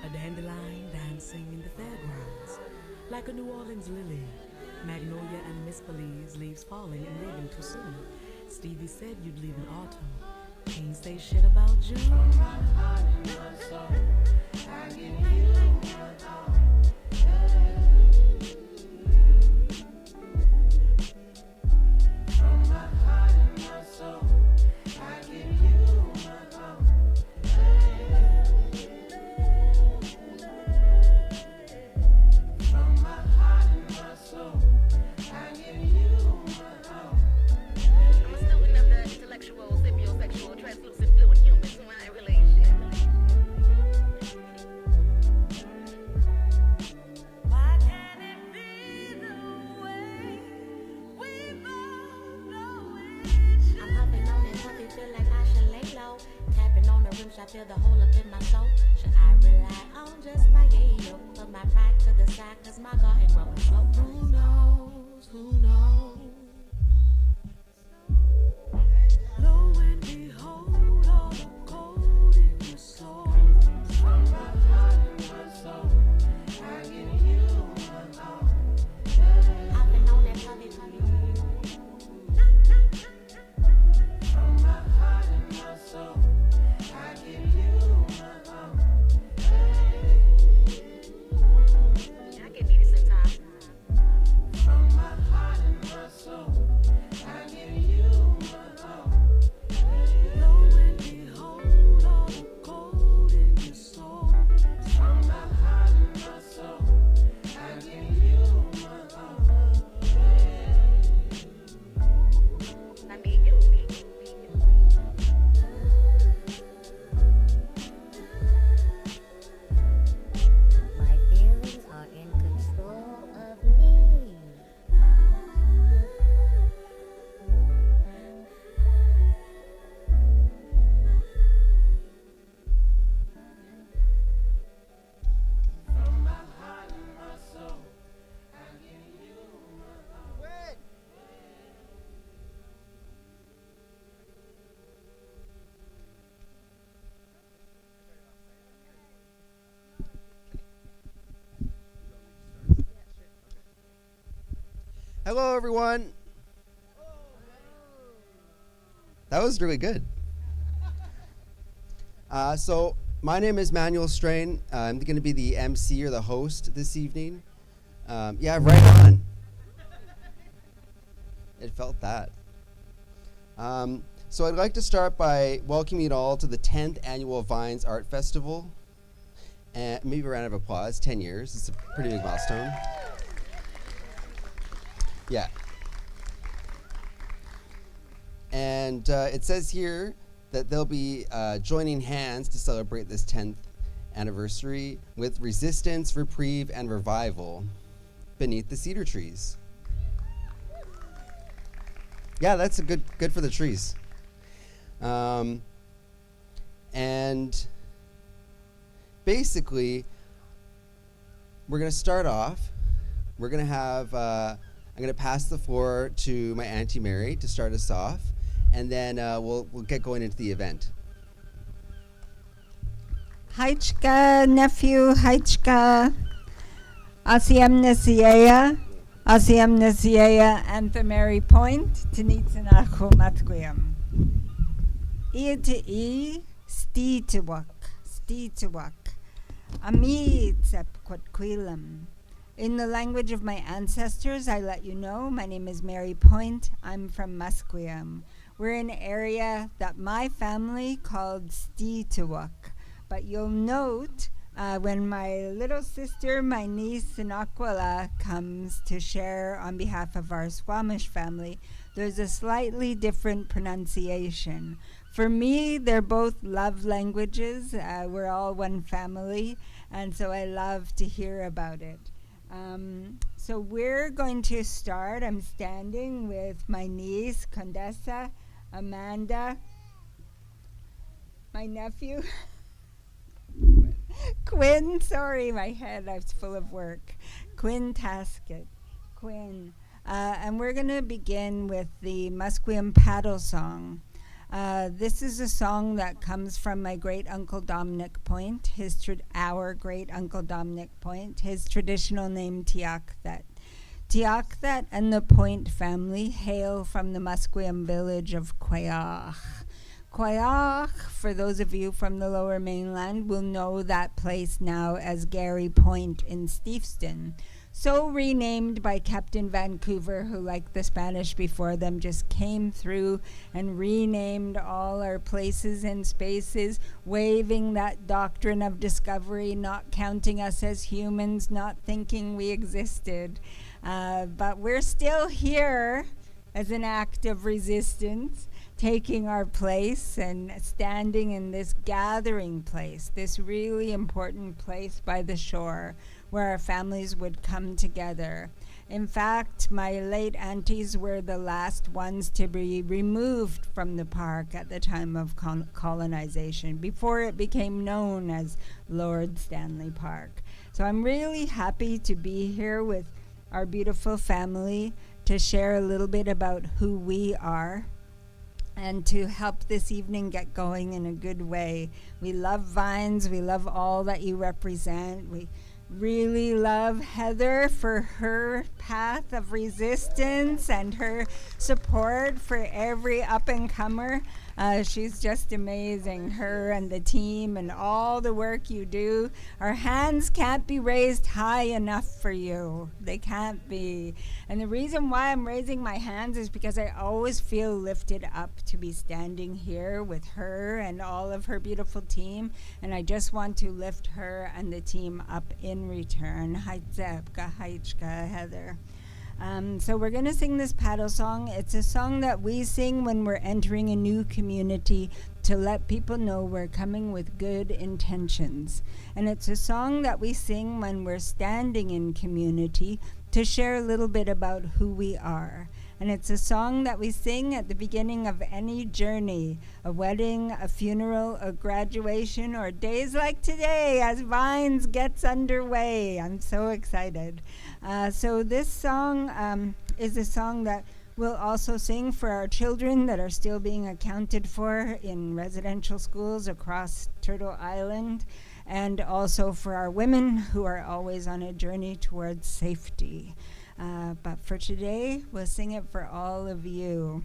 A dandelion dancing in the fairgrounds, like a New Orleans lily. Magnolia and misbelieves, leaves falling and leaving too soon. Stevie said you'd leave in autumn. Can't say shit about June. From my heart and my soul, I give you my all. From my heart and my soul, I give you my all. From my heart and my soul, I give you my all. I'm a student of the intellectual, sexual, translucent, fluid humans who I relation. Why can't it be the way we both know it? I'm huffing on and puffy, feel like I should lay low. Tapping on the rims, I feel the hole up in my soul. Should I rely on just my yayo? Put my pride to the side, cause my garden growing slow. Who knows, who knows? Lo and behold, all the gold in your soul. From my heart and my soul, I give you my all. Hopping on that puffy, puffy. From my heart and my soul, I give you my all. I can need it sometime. From my heart and my soul, I give you my all. Lo and behold, all the gold in your soul. From my heart and my soul, I give you my all. I need you. My feelings are in control of me. From my heart and my soul, I give you my all. Hello, everyone. That was really good. So my name is Manuel Strain. I'm going to be the MC or the host this evening. Yeah, right on. It felt that. So I'd like to start by welcoming you all to the 10th Annual Vines Art Festival. And maybe a round of applause, 10 years. It's a pretty big milestone. Yeah. And it says here that they'll be joining hands to celebrate this 10th anniversary with resistance, reprieve, and revival beneath the cedar trees. Yeah, that's a good for the trees. And basically, we're going to start off. We're going to have, I'm going to pass the floor to my Auntie Mary to start us off, and then we'll get going into the event. Haichka, nephew, Haichka, Asiem Nesiea, Anthemary Point, Tinitanacho Matquiam. Iati, Steetawak, Ami Tsepquatquilam. In the language of my ancestors, I let you know, my name is Mary Point. I'm from Musqueam. We're in an area that my family called Steetawak. But you'll note when my little sister, my niece, Sinakwala, comes to share on behalf of our Squamish family, there's a slightly different pronunciation. For me, they're both love languages. We're all one family, and so I love to hear about it. So we're going to start. I'm standing with my niece, Condessa, Amanda, my nephew, Quinn, sorry, my head, I was full of work. Quinn Taskett, Quinn. And we're going to begin with the Musqueam paddle song. This is a song that comes from my great uncle Dominic Point, our great uncle Dominic Point, his traditional name Tiakthet. Tiakthet and the Point family hail from the Musqueam village of Quayach. Quayach, for those of you from the lower mainland, will know that place now as Gary Point in Steveston. So renamed by Captain Vancouver, who, like the Spanish before them, just came through and renamed all our places and spaces, waving that doctrine of discovery, not counting us as humans, not thinking we existed. But we're still here as an act of resistance, taking our place and standing in this gathering place, this really important place by the shore where our families would come together. In fact, my late aunties were the last ones to be removed from the park at the time of colonization, before it became known as Lord Stanley Park. So I'm really happy to be here with our beautiful family to share a little bit about who we are and to help this evening get going in a good way. We love vines. We love all that you represent. We really love Heather for her path of resistance and her support for every up-and-comer. She's just amazing, her and the team and all the work you do. Our hands can't be raised high enough for you. They can't be. And the reason why I'm raising my hands is because I always feel lifted up to be standing here with her and all of her beautiful team. And I just want to lift her and the team up in return. Haitzepka, Haichka, Heather. So we're going to sing this paddle song. It's a song that we sing when we're entering a new community to let people know we're coming with good intentions. And it's a song that we sing when we're standing in community to share a little bit about who we are. And it's a song that we sing at the beginning of any journey, a wedding, a funeral, a graduation, or days like today as Vines gets underway. I'm so excited. So this song is a song that we'll also sing for our children that are still being accounted for in residential schools across Turtle Island, and also for our women who are always on a journey towards safety. But for today, we'll sing it for all of you.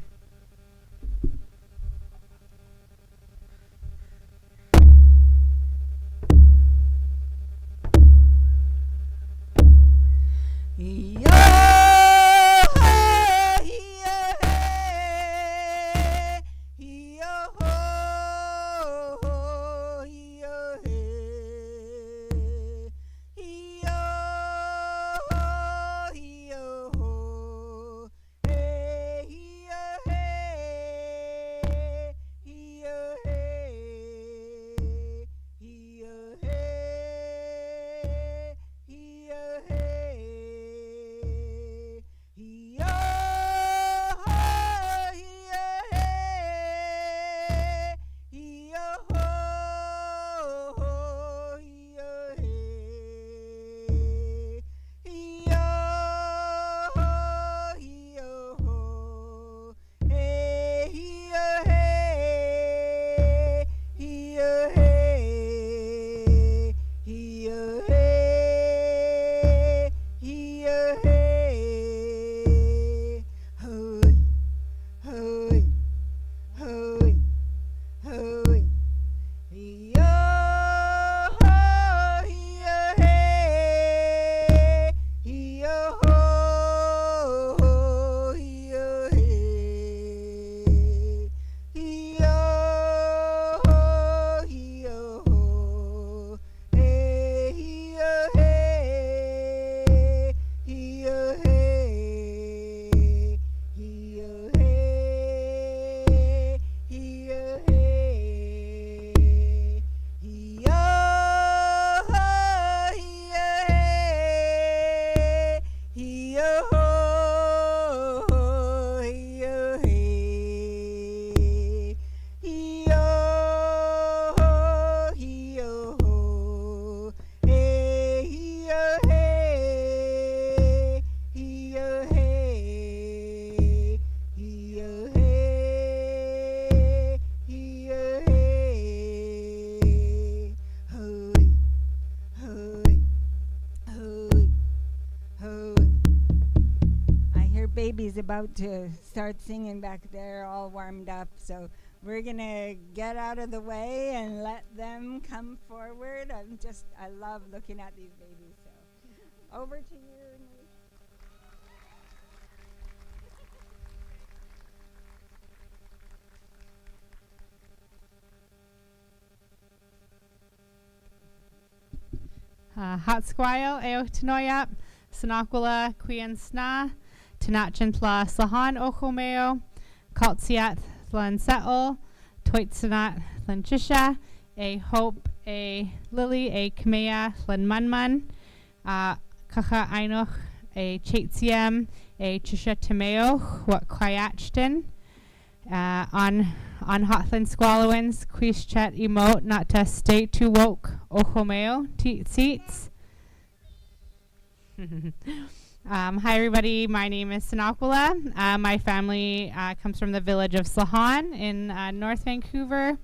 baby's about to start singing back there, all warmed up. So we're going to get out of the way and let them come forward. I love looking at these babies. So over to you, Nate. Hatsquile eo tanoyap, Sanakwala Quian Sna, Tanachantla Slahan Ochomeo, Kaltsiat Thlan Settle, Toitsanat Thlan Chisha, A Hope, A Lily, A Kamea Thlan Munmun, Kacha Einoch, A Chaythoose, A Chisha Tameo, What Kwayachton, on Hotland Squallowins, Quishchet Emote, Not to Stay Too Woke, Ochomeo, Seats. Hi everybody, my name is Sanakwala. My family comes from the village of Slahan in North Vancouver.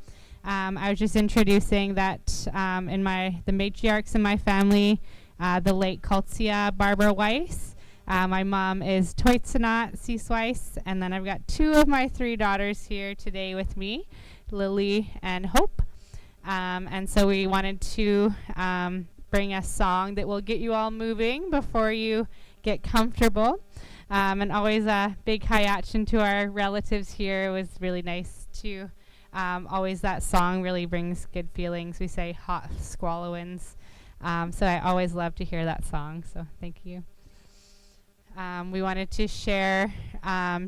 I was just introducing that in the matriarchs in my family, the late Kaltsia Barbara Weiss. My mom is Toitsanat Seasweiss, and then I've got two of my three daughters here today with me, Lily and Hope. And so we wanted to bring a song that will get you all moving before you get comfortable. And always a big hayachin to our relatives here. It was really nice to always that song really brings good feelings. We say hot squallowins. So I always love to hear that song. So thank you. We wanted to share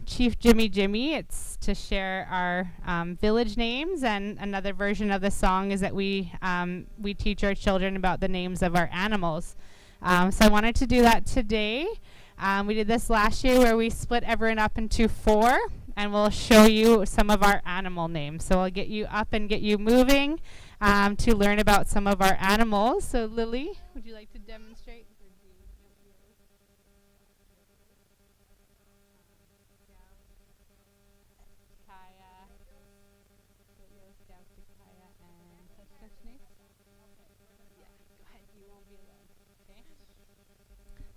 Chief Jimmy. It's to share our village names, and another version of the song is that we teach our children about the names of our animals. So I wanted to do that today. We did this last year where we split everyone up into 4, and we'll show you some of our animal names. So I'll get you up and get you moving to learn about some of our animals. So Lily, would you like to demonstrate?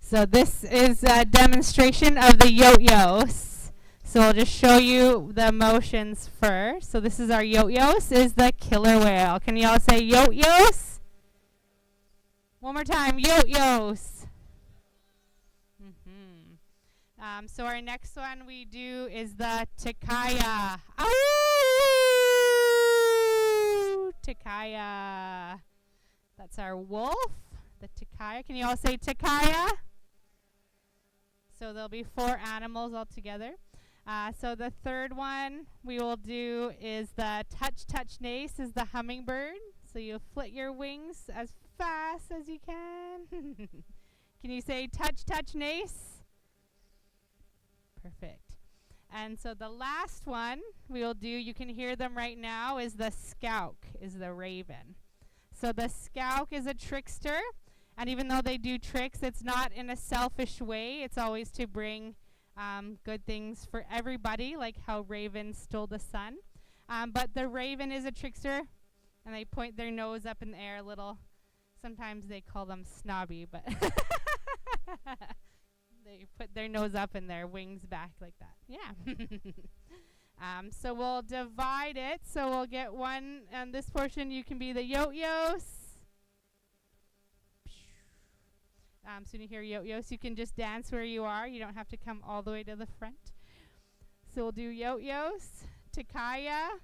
So this is a demonstration of the yo-yos. So I'll just show you the motions first. So this is our yo-yos, is the killer whale. Can you all say yo-yos? One more time, yo-yos. So our next one we do is the takaya. Ow! Takaya. That's our wolf, the takaya. Can you all say takaya? So there'll be 4 animals altogether. So the third one we will do is the touch nace, is the hummingbird. So you flit your wings as fast as you can. Can you say touch nace? Perfect. And so the last one we will do, you can hear them right now, is the skouk, is the raven. So the skouk is a trickster. And even though they do tricks, it's not in a selfish way. It's always to bring good things for everybody, like how ravens stole the sun. But the raven is a trickster, and they point their nose up in the air a little. Sometimes they call them snobby, but they put their nose up and their wings back like that. Yeah. So we'll divide it. So we'll get one, and this portion you can be the yo-yos. So when you hear yo-yos, you can just dance where you are. You don't have to come all the way to the front. So we'll do yo-yos, takaya.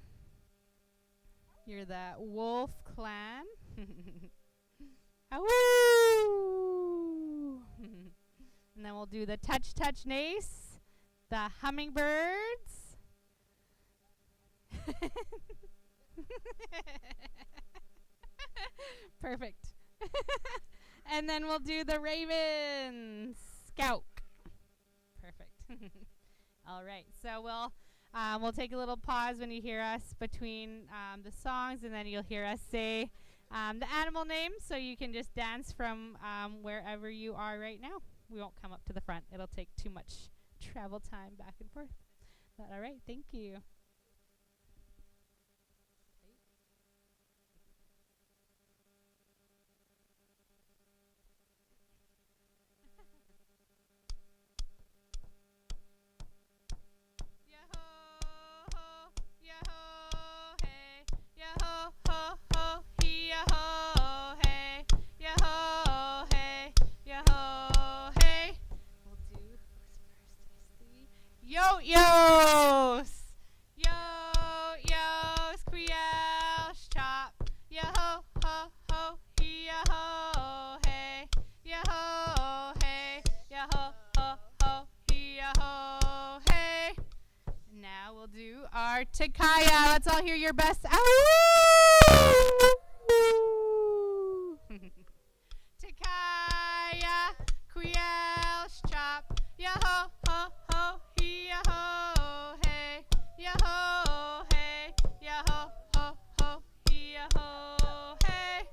You're the wolf clan. Awoo! And then we'll do the touch nace, the hummingbirds. Perfect. And then we'll do the ravens. Skouk. Perfect. All right. So we'll take a little pause when you hear us between the songs, and then you'll hear us say the animal name, so you can just dance from wherever you are right now. We won't come up to the front. It'll take too much travel time back and forth. But all right. Thank you. Takaya, let's all hear your best. Ow! Takaya, Quiel, chop, yaho, ho, ho, yaho, hey, yaho, hey, yaho, ho, ho, yaho, hey.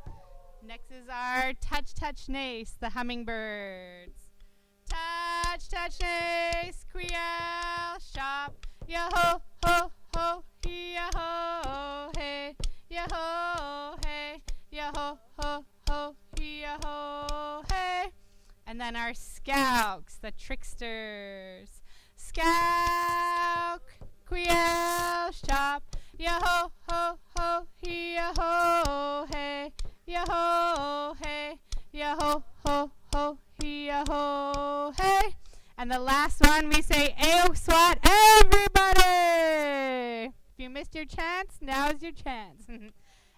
Next is our touch, touch, nace, the hummingbirds. Touch, touch, nace, Quiel, shop, yaho, ho, ho, yaho, hey, yaho, hey, yaho, ho, ho, yaho, hey. And then our Skauks, the tricksters. Skauk, Quiel, shop, yaho, ho, ho, yaho, hey, yaho, hey, yaho, ho, ho, yaho, hey. And the last one, we say, Ayo SWAT, everybody! If you missed your chance, now's your chance.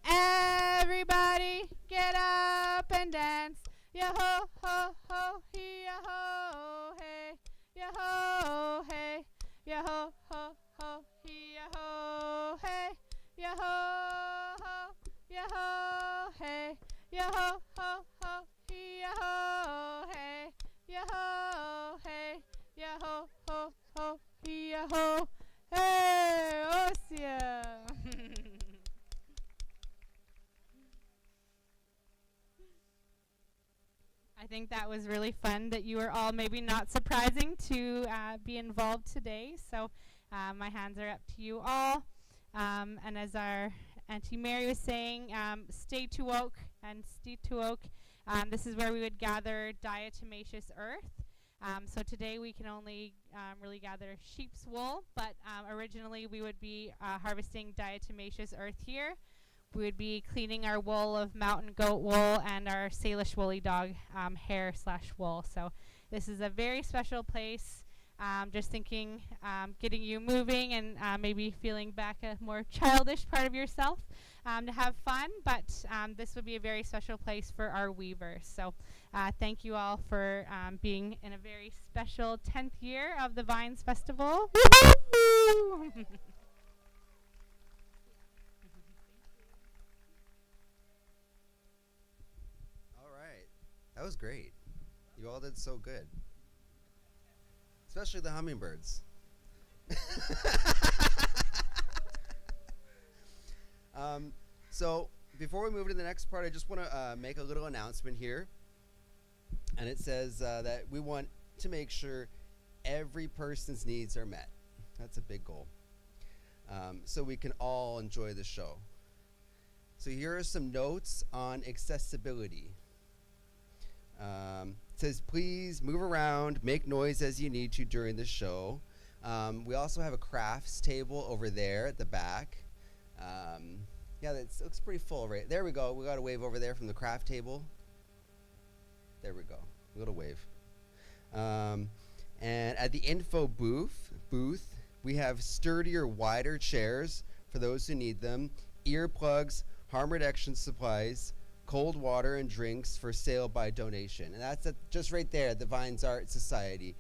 Everybody, get up and dance. Yaho, ho, ho, yaho, hey. Yaho, hey. Yaho, ho, ho, yaho, hey. Yaho, ho, yaho, hey. Yaho, ho, ho, yaho, hey. Yaho, hey. Yaho, ho, ho, yaho, hey. Osia. I think that was really fun that you were all maybe not surprising to be involved today. So my hands are up to you all. And as our Auntie Mary was saying, stay to oak and stay to oak. This is where we would gather diatomaceous earth. So today we can only really gather sheep's wool, but originally we would be harvesting diatomaceous earth here. We would be cleaning our wool of mountain goat wool and our Salish woolly dog hair / wool. So this is a very special place. Just thinking, getting you moving and maybe feeling back a more childish part of yourself to have fun. But this would be a very special place for our weavers. So thank you all for being in a very special 10th year of the Vines Festival. That was great. You all did so good. Especially the hummingbirds. So before we move to the next part, I just want to make a little announcement here. And it says that we want to make sure every person's needs are met. That's a big goal. So we can all enjoy the show. So here are some notes on accessibility. It says, please move around, make noise as you need to during the show. We also have a crafts table over there at the back. Yeah, that looks pretty full, right? There we go. We got a wave over there from the craft table. There we go. A little wave. And at the info booth, we have sturdier, wider chairs for those who need them, earplugs, harm reduction supplies, cold water and drinks for sale by donation. And that's just right there, the Vines Art Society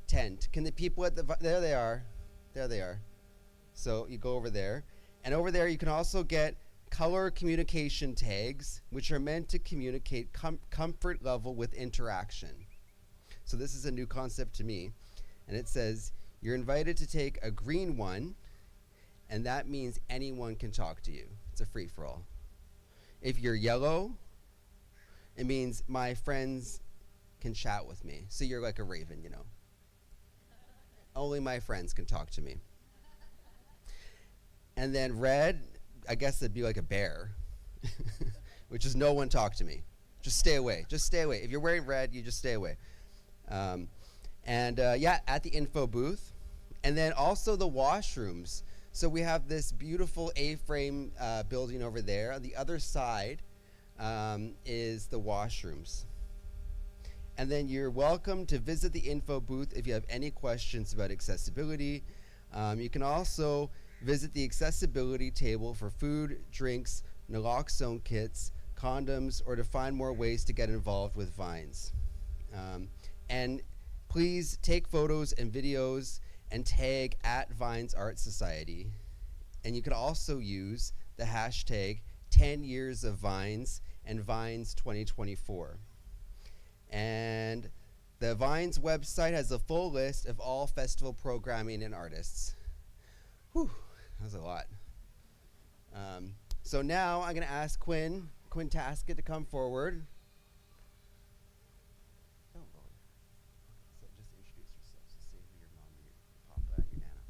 tent. Can the people at the, there they are. So you go over there. And over there you can also get color communication tags, which are meant to communicate comfort level with interaction. So this is a new concept to me. And it says, you're invited to take a green one, and that means anyone can talk to you. It's a free-for-all. If you're yellow, it means my friends can chat with me. So you're like a raven, you know. Only my friends can talk to me. And then red, I guess it'd be like a bear, which is no one talk to me. Just stay away. Just stay away. If you're wearing red, you just stay away. Yeah, at the info booth. And then also the washrooms. So we have this beautiful A-frame building over there. On the other side is the washrooms. And then you're welcome to visit the info booth if you have any questions about accessibility. You can also visit the accessibility table for food, drinks, naloxone kits, condoms, or to find more ways to get involved with Vines. And please take photos and videos and tag at Vines Art Society. And you can also use the hashtag 10 years of Vines and Vines 2024. And the Vines website has a full list of all festival programming and artists. Whew, that was a lot. So now I'm going to ask Quinn Taskett to come forward. So just introduce yourself. So say who your mom and your papa and your nana.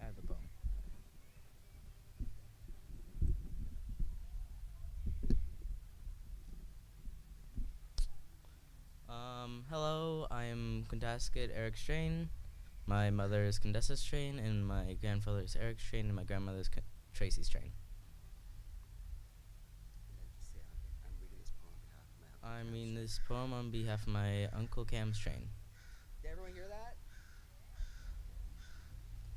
Add the bow. Hello, I'm Quintasket Eric Strain. My mother is Condessa Strain, and my grandfather is Eric Strain, and my grandmother is Tracy Strain. I'm reading this poem on behalf of my Uncle Cam Strain. Did everyone hear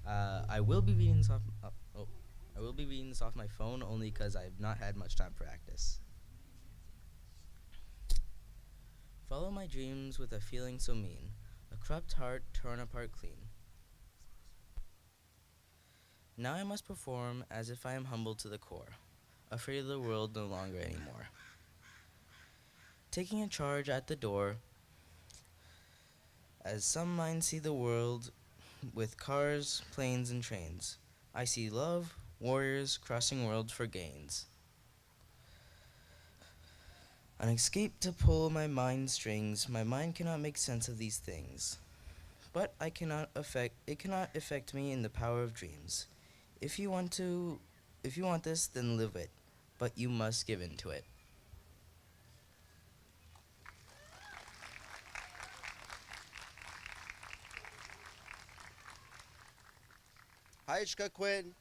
that? I will be reading this off. I will be reading this off my phone only because I've not had much time for practice. Follow my dreams with a feeling so mean, a corrupt heart torn apart clean. Now I must perform as if I am humble to the core, afraid of the world no longer anymore. Taking a charge at the door, as some minds see the world with cars, planes, and trains. I see love, warriors crossing worlds for gains. An escape to pull my mind strings. My mind cannot make sense of these things, but it cannot affect me in the power of dreams. If you want this, then live it, but you must give in to it. Hi, Ishka Quinn.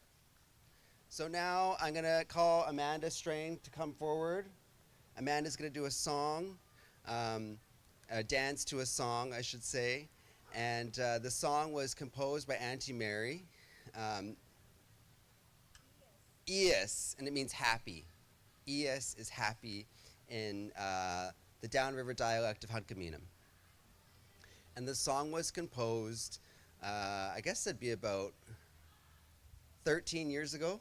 So now I'm going to call Amanda Strain to come forward. Amanda's going to do a song, a dance to a song, I should say. And the song was composed by Auntie Mary. Ias, and it means happy. Ias is happy in the downriver dialect of Hunkaminam. And the song was composed, I guess it'd be about 13 years ago,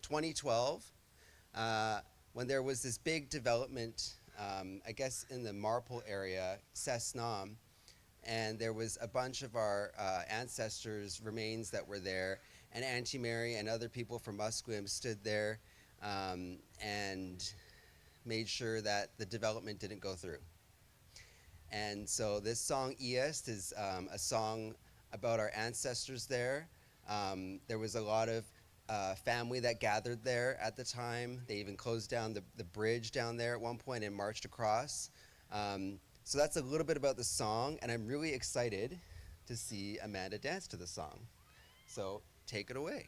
2012. When there was this big development, I guess in the Marple area, Cessnam, and there was a bunch of our ancestors' remains that were there, and Auntie Mary and other people from Musqueam stood there and made sure that the development didn't go through. And so this song, Iest, is a song about our ancestors there. There was a lot of family that gathered there at the time. They even closed down the bridge down there at one point and marched across. So that's a little bit about the song, and I'm really excited to see Amanda dance to the song. So take it away.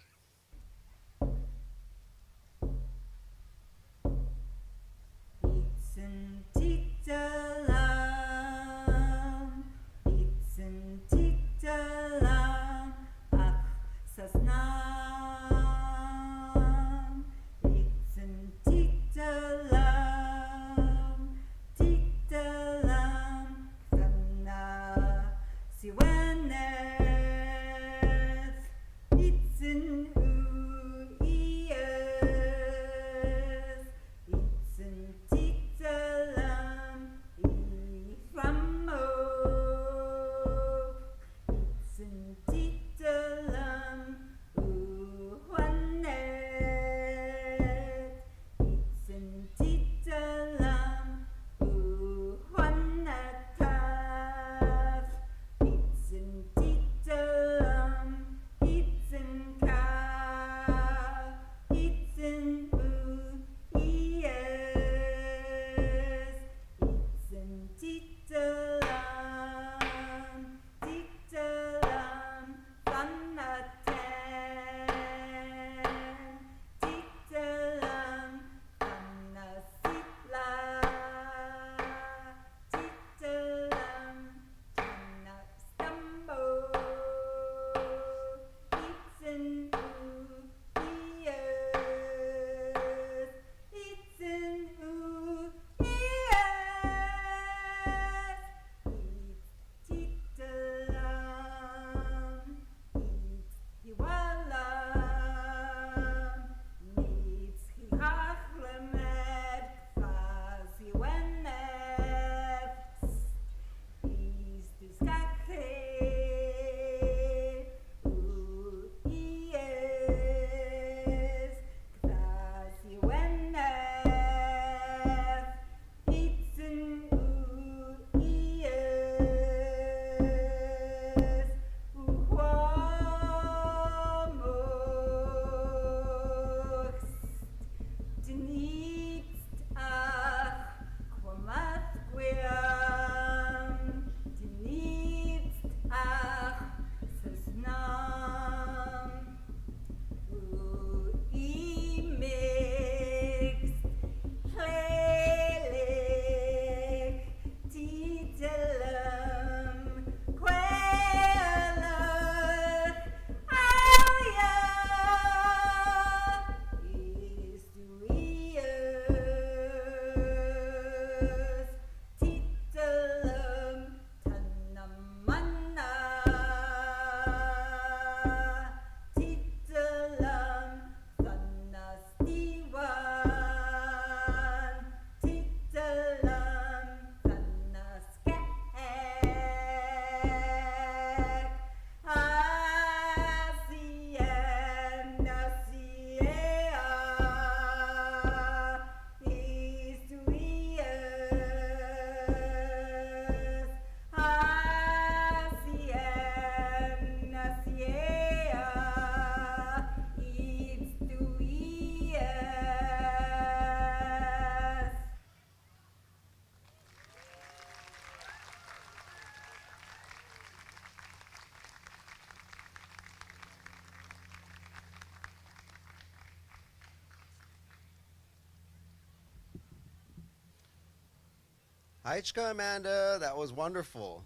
Hi, Chika Amanda. That was wonderful.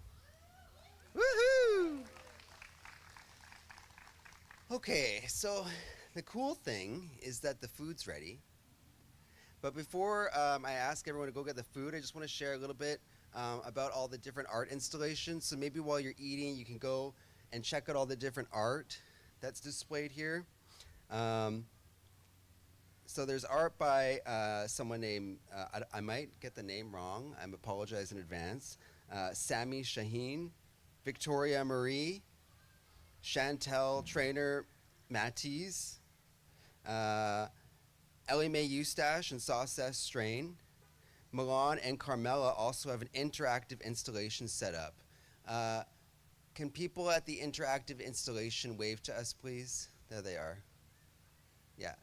Woohoo! Okay, so the cool thing is that the food's ready. But before I ask everyone to go get the food, I just want to share a little bit about all the different art installations. So maybe while you're eating, you can go and check out all the different art that's displayed here. So there's art by someone named, I might get the name wrong, I apologize in advance, Sami Shaheen, Victoria Marie, Chantel Trainer Matisse, Ellie Mae Eustache and Saucess Strain. Milan and Carmela also have an interactive installation set up. Can people at the interactive installation wave to us, please? There they are. Yeah.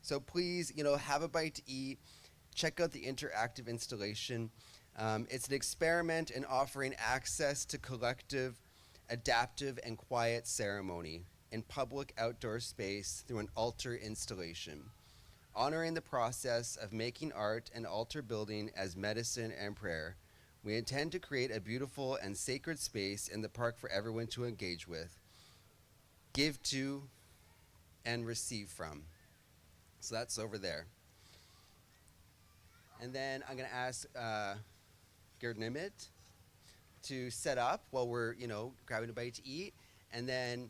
So please, have a bite to eat. Check out the interactive installation. It's an experiment in offering access to collective, adaptive, and quiet ceremony in public outdoor space through an altar installation, honoring the process of making art and altar building as medicine and prayer. We intend to create a beautiful and sacred space in the park for everyone to engage with, give to, and receive from. So that's over there. And then I'm going to ask Gerd Nimit to set up while we're, grabbing a bite to eat, and then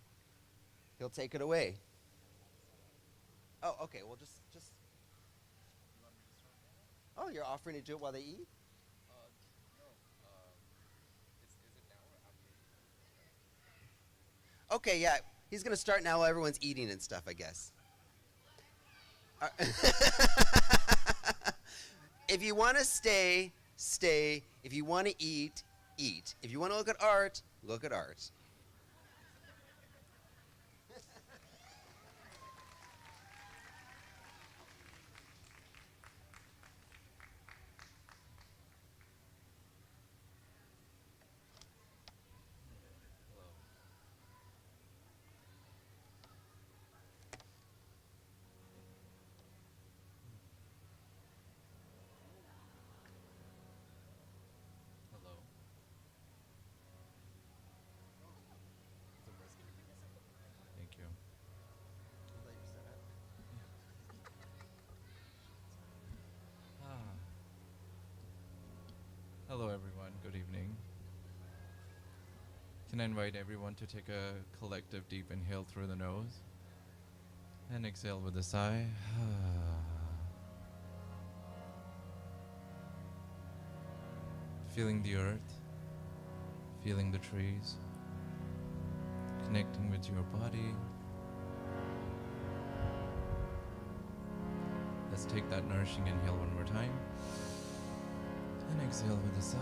he'll take it away. Oh, okay. Well, just. Oh, you're offering to do it while they eat? Okay, yeah. He's going to start now while everyone's eating and stuff, I guess. If you want to stay, stay. If you want to eat, eat. If you want to look at art, look at art. Hello everyone, good evening. Can I invite everyone to take a collective deep inhale through the nose and exhale with a sigh. Feeling the earth, feeling the trees, connecting with your body. Let's take that nourishing inhale one more time. And exhale with a sigh.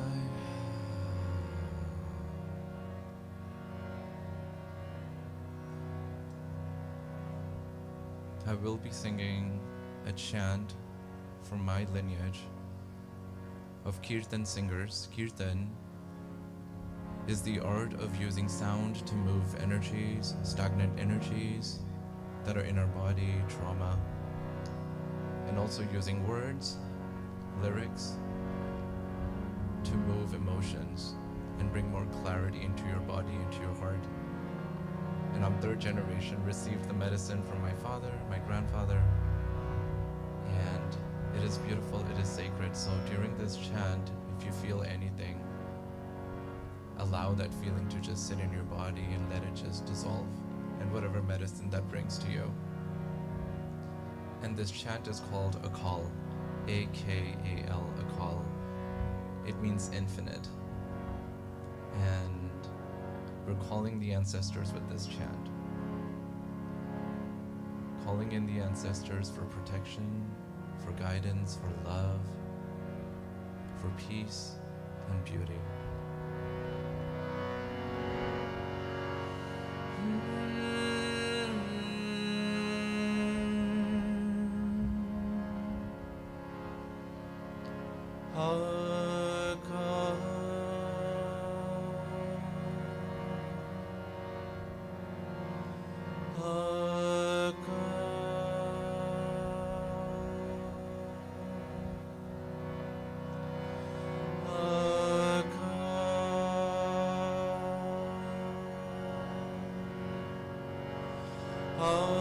I will be singing a chant from my lineage of Kirtan singers. Kirtan is the art of using sound to move energies, stagnant energies that are in our body, trauma, and also using words, lyrics, to move emotions and bring more clarity into your body, into your heart. And I'm third generation, received the medicine from my father, my grandfather, and it is beautiful, it is sacred. So during this chant, if you feel anything, allow that feeling to just sit in your body and let it just dissolve, and whatever medicine that brings to you. And this chant is called Akal, A-K-A-L, Akal. It means infinite. And we're calling the ancestors with this chant. Calling in the ancestors for protection, for guidance, for love, for peace and beauty. Aga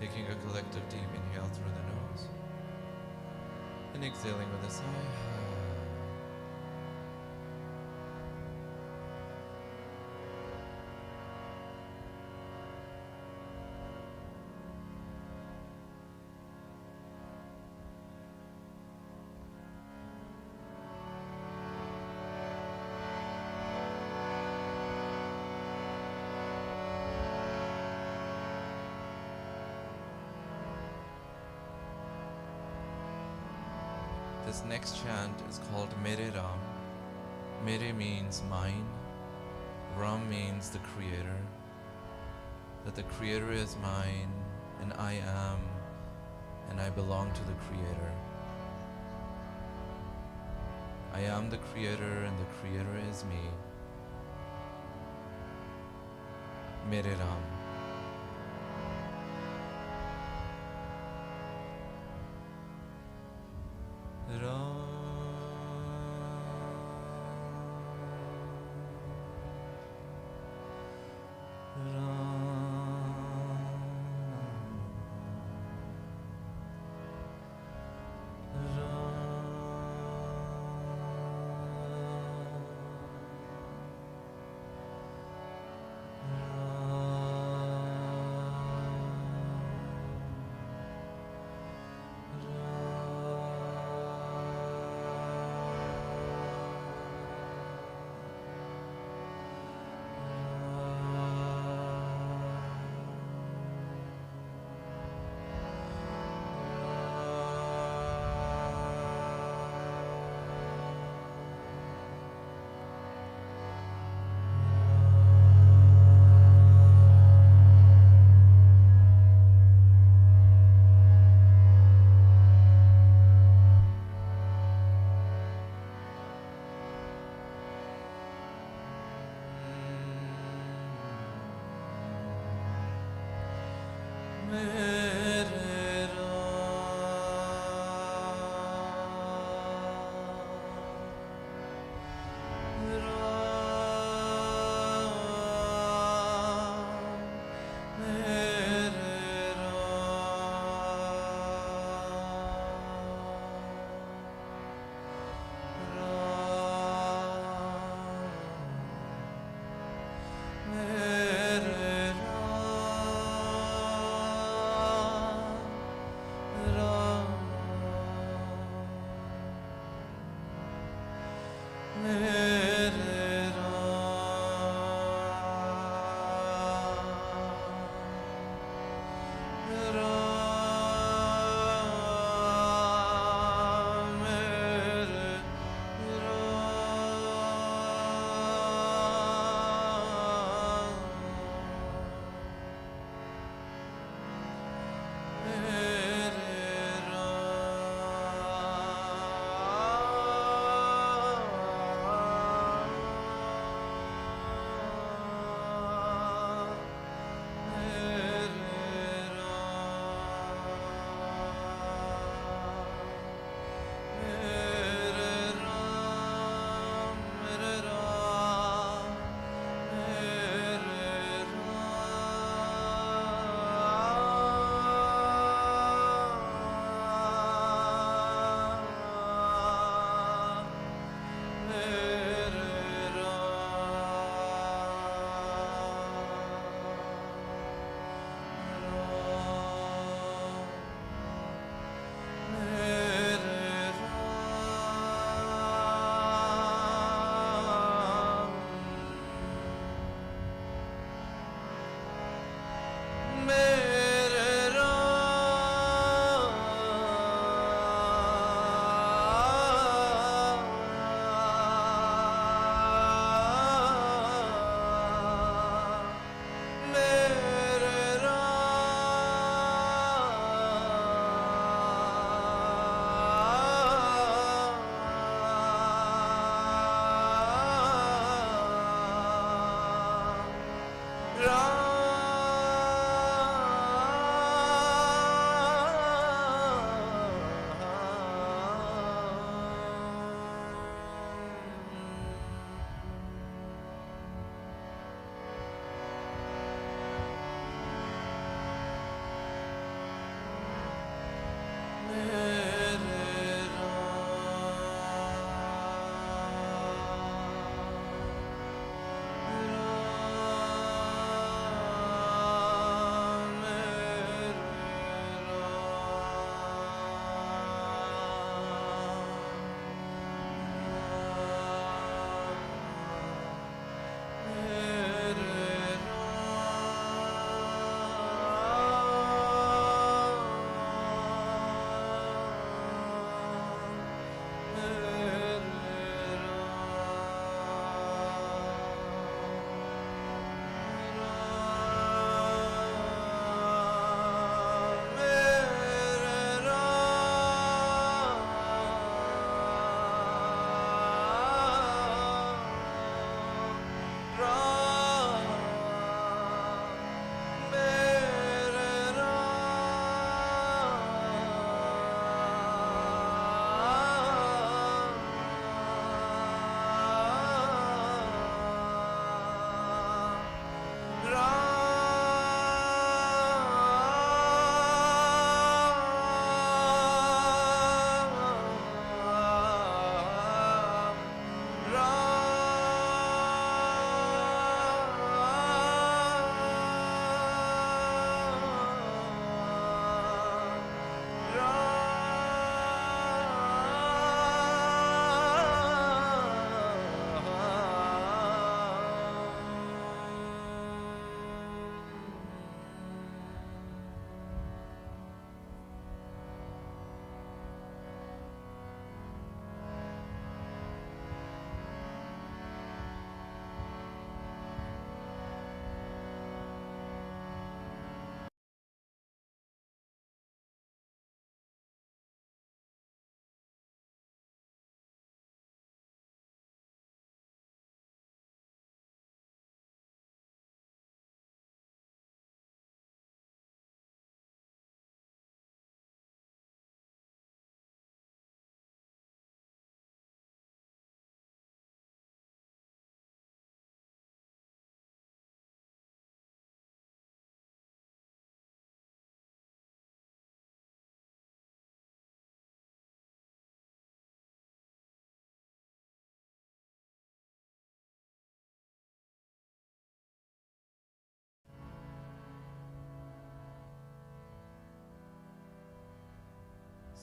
Taking a collective deep inhale through the nose and exhaling with a sigh. This next chant is called Mere Ram. Mere means mine. Ram means the creator. That the creator is mine, and I am, and I belong to the creator. I am the creator, and the creator is me. Mere Ram.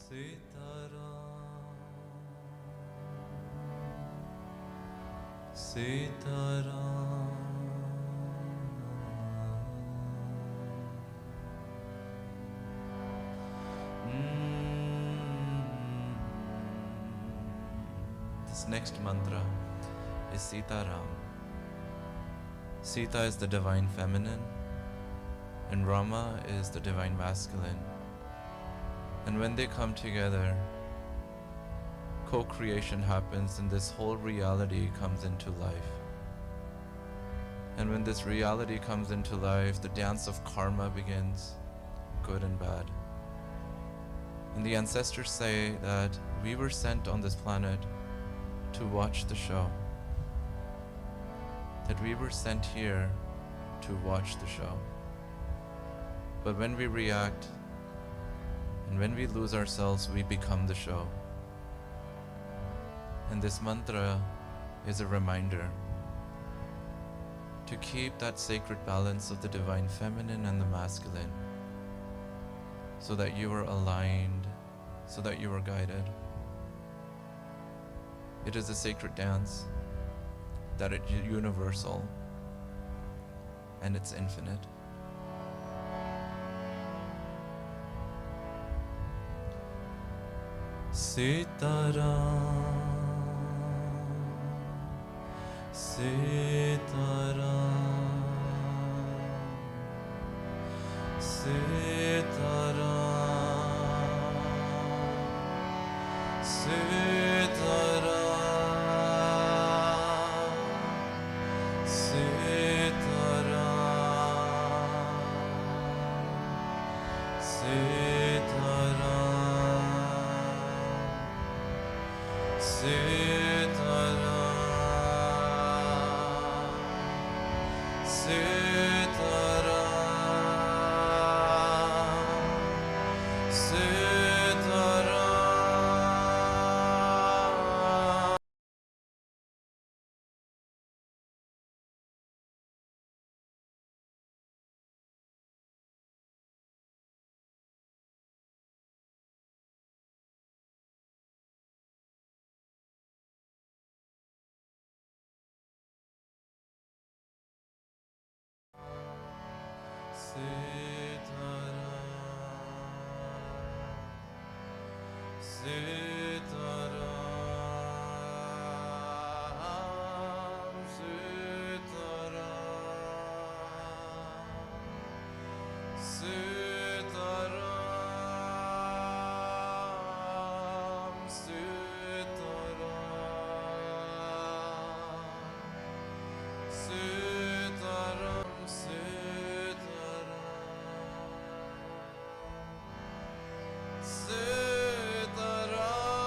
This next mantra is Sitaram. Sita is the divine feminine, and Rama is the divine masculine. And when they come together, co-creation happens and this whole reality comes into life. And when this reality comes into life, the dance of karma begins, good and bad. And the ancestors say that we were sent on this planet to watch the show. That we were sent here to watch the show. But when we react and when we lose ourselves, we become the show. And this mantra is a reminder to keep that sacred balance of the divine feminine and the masculine, so that you are aligned, so that you are guided. It is a sacred dance, that it is universal, and it's infinite. Sitaram, Sitaram, Sitaram, Sitaram, Sitaram, Sitaram, Sitaram, Sitaram. Sitaram,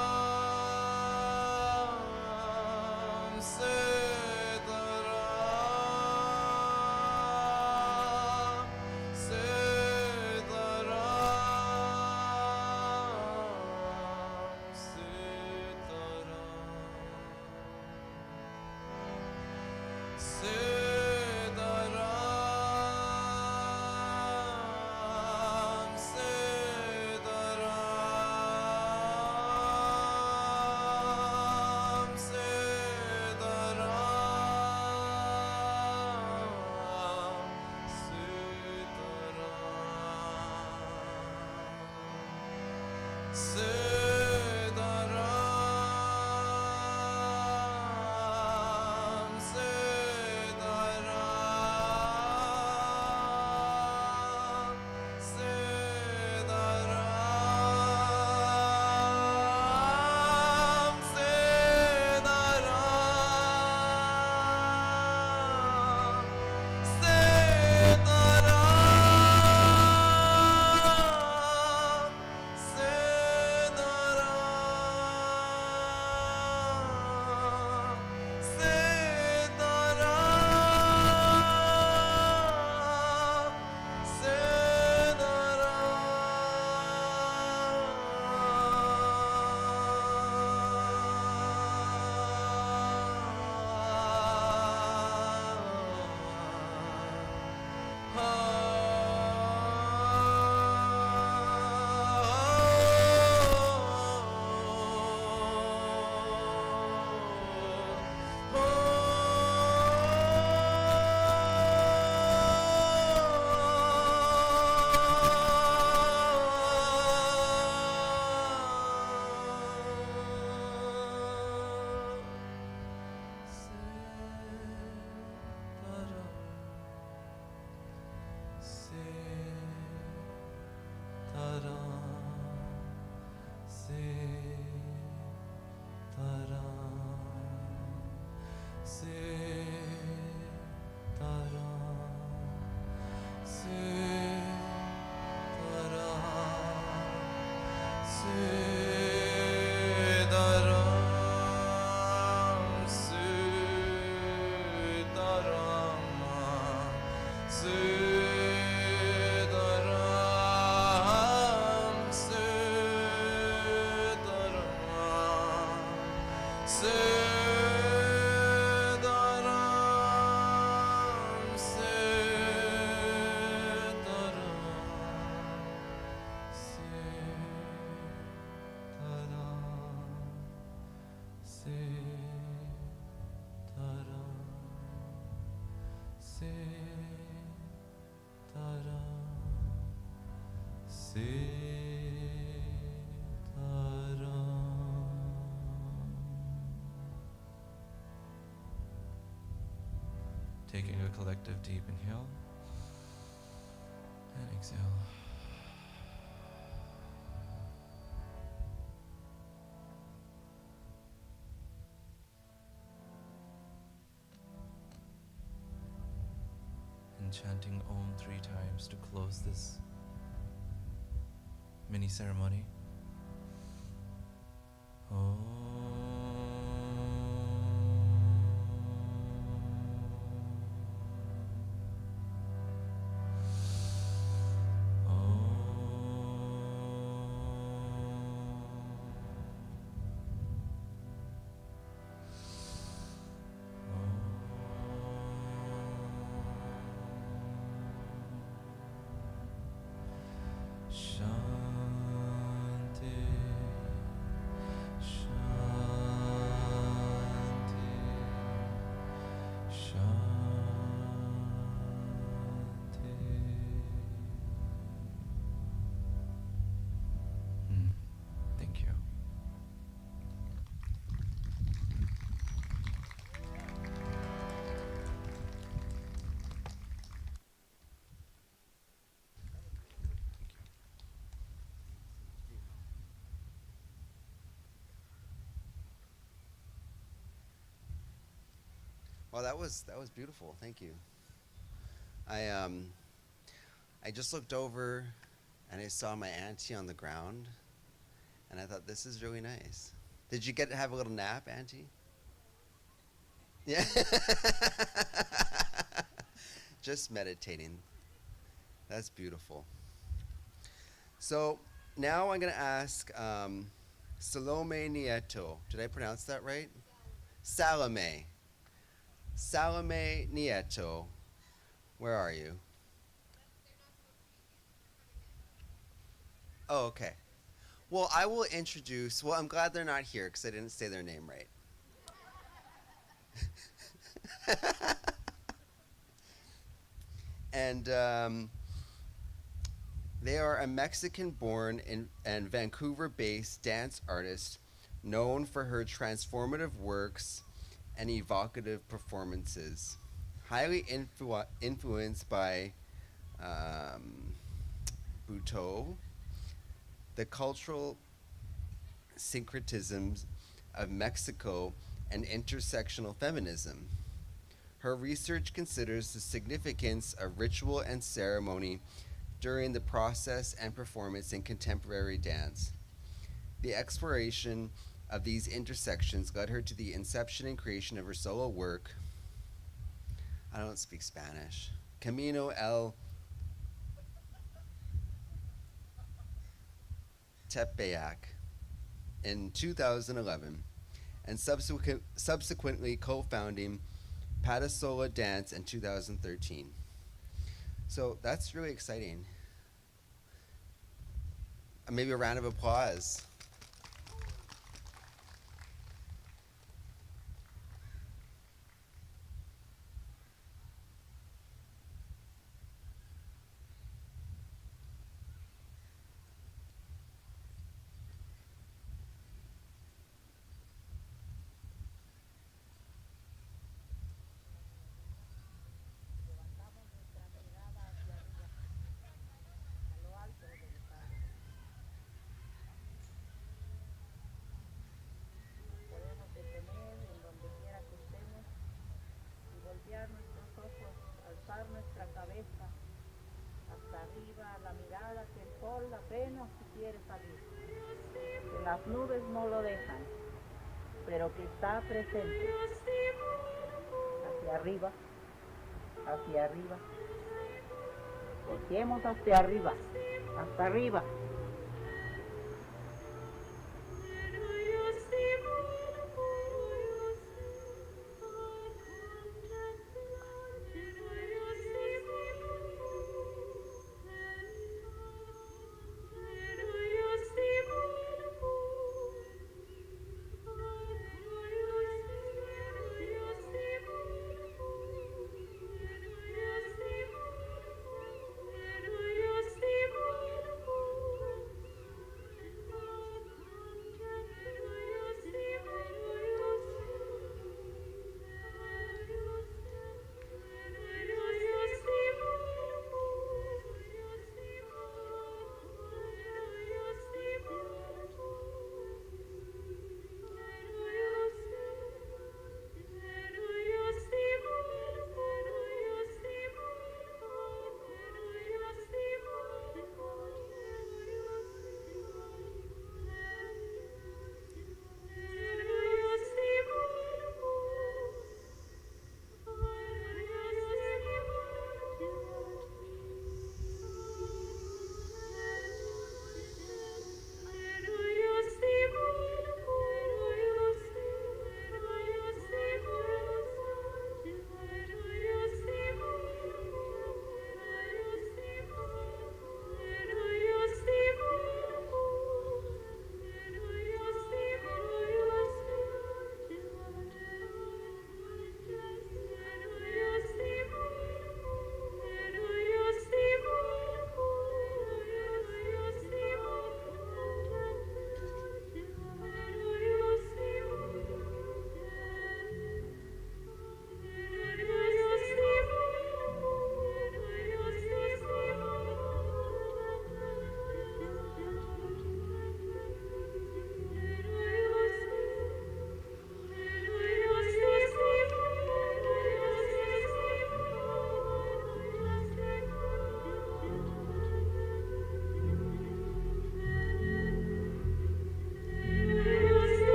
collective deep inhale and exhale. And chanting Om 3 times to close this mini ceremony. Om. Thank you. Well, that was beautiful. Thank you. I just looked over and I saw my auntie on the ground, and I thought, this is really nice. Did you get to have a little nap, Auntie? Yeah. Just meditating. That's beautiful. So now I'm going to ask Salome Nieto. Did I pronounce that right? Salome. Salome Nieto. Where are you? Oh, okay. Well, I will introduce, well, I'm glad they're not here because I didn't say their name right. And they are a Mexican-born and Vancouver-based dance artist known for her transformative works and evocative performances. Highly influenced by Butoh, the cultural syncretisms of Mexico, and intersectional feminism. Her research considers the significance of ritual and ceremony during the process and performance in contemporary dance. The exploration of these intersections led her to the inception and creation of her solo work, I don't speak Spanish, Camino el Tepeyac in 2011, and subsequently co-founding Patasola Dance in 2013. So that's really exciting. Maybe a round of applause. Nuestra cabeza hasta arriba, la mirada que el sol apenas si quiere salir, que las nubes no lo dejan, pero que está presente. Hacia arriba, hacia arriba, volteemos hacia arriba, hasta arriba.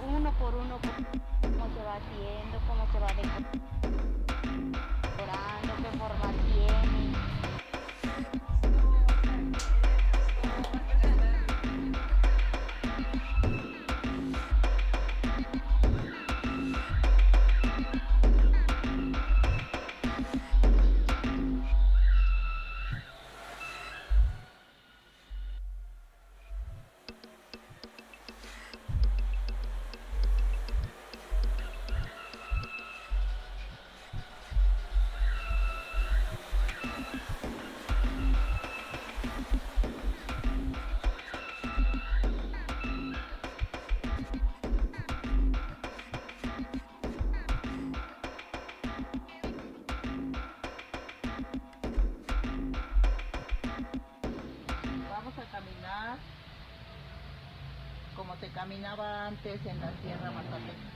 Uno por uno, cómo se va haciendo, cómo se va decorando, qué forma tiene. Vamos a caminar como se caminaba antes en la Sierra Mazateca.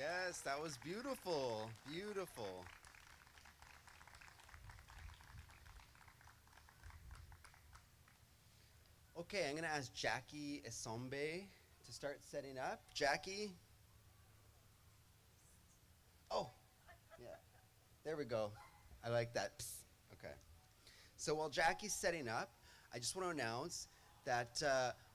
Yes, that was beautiful. Beautiful. Okay, I'm going to ask Jackie Esombe to start setting up. Jackie? Oh, yeah. There we go. I like that. Psst. Okay. So while Jackie's setting up, I just want to announce that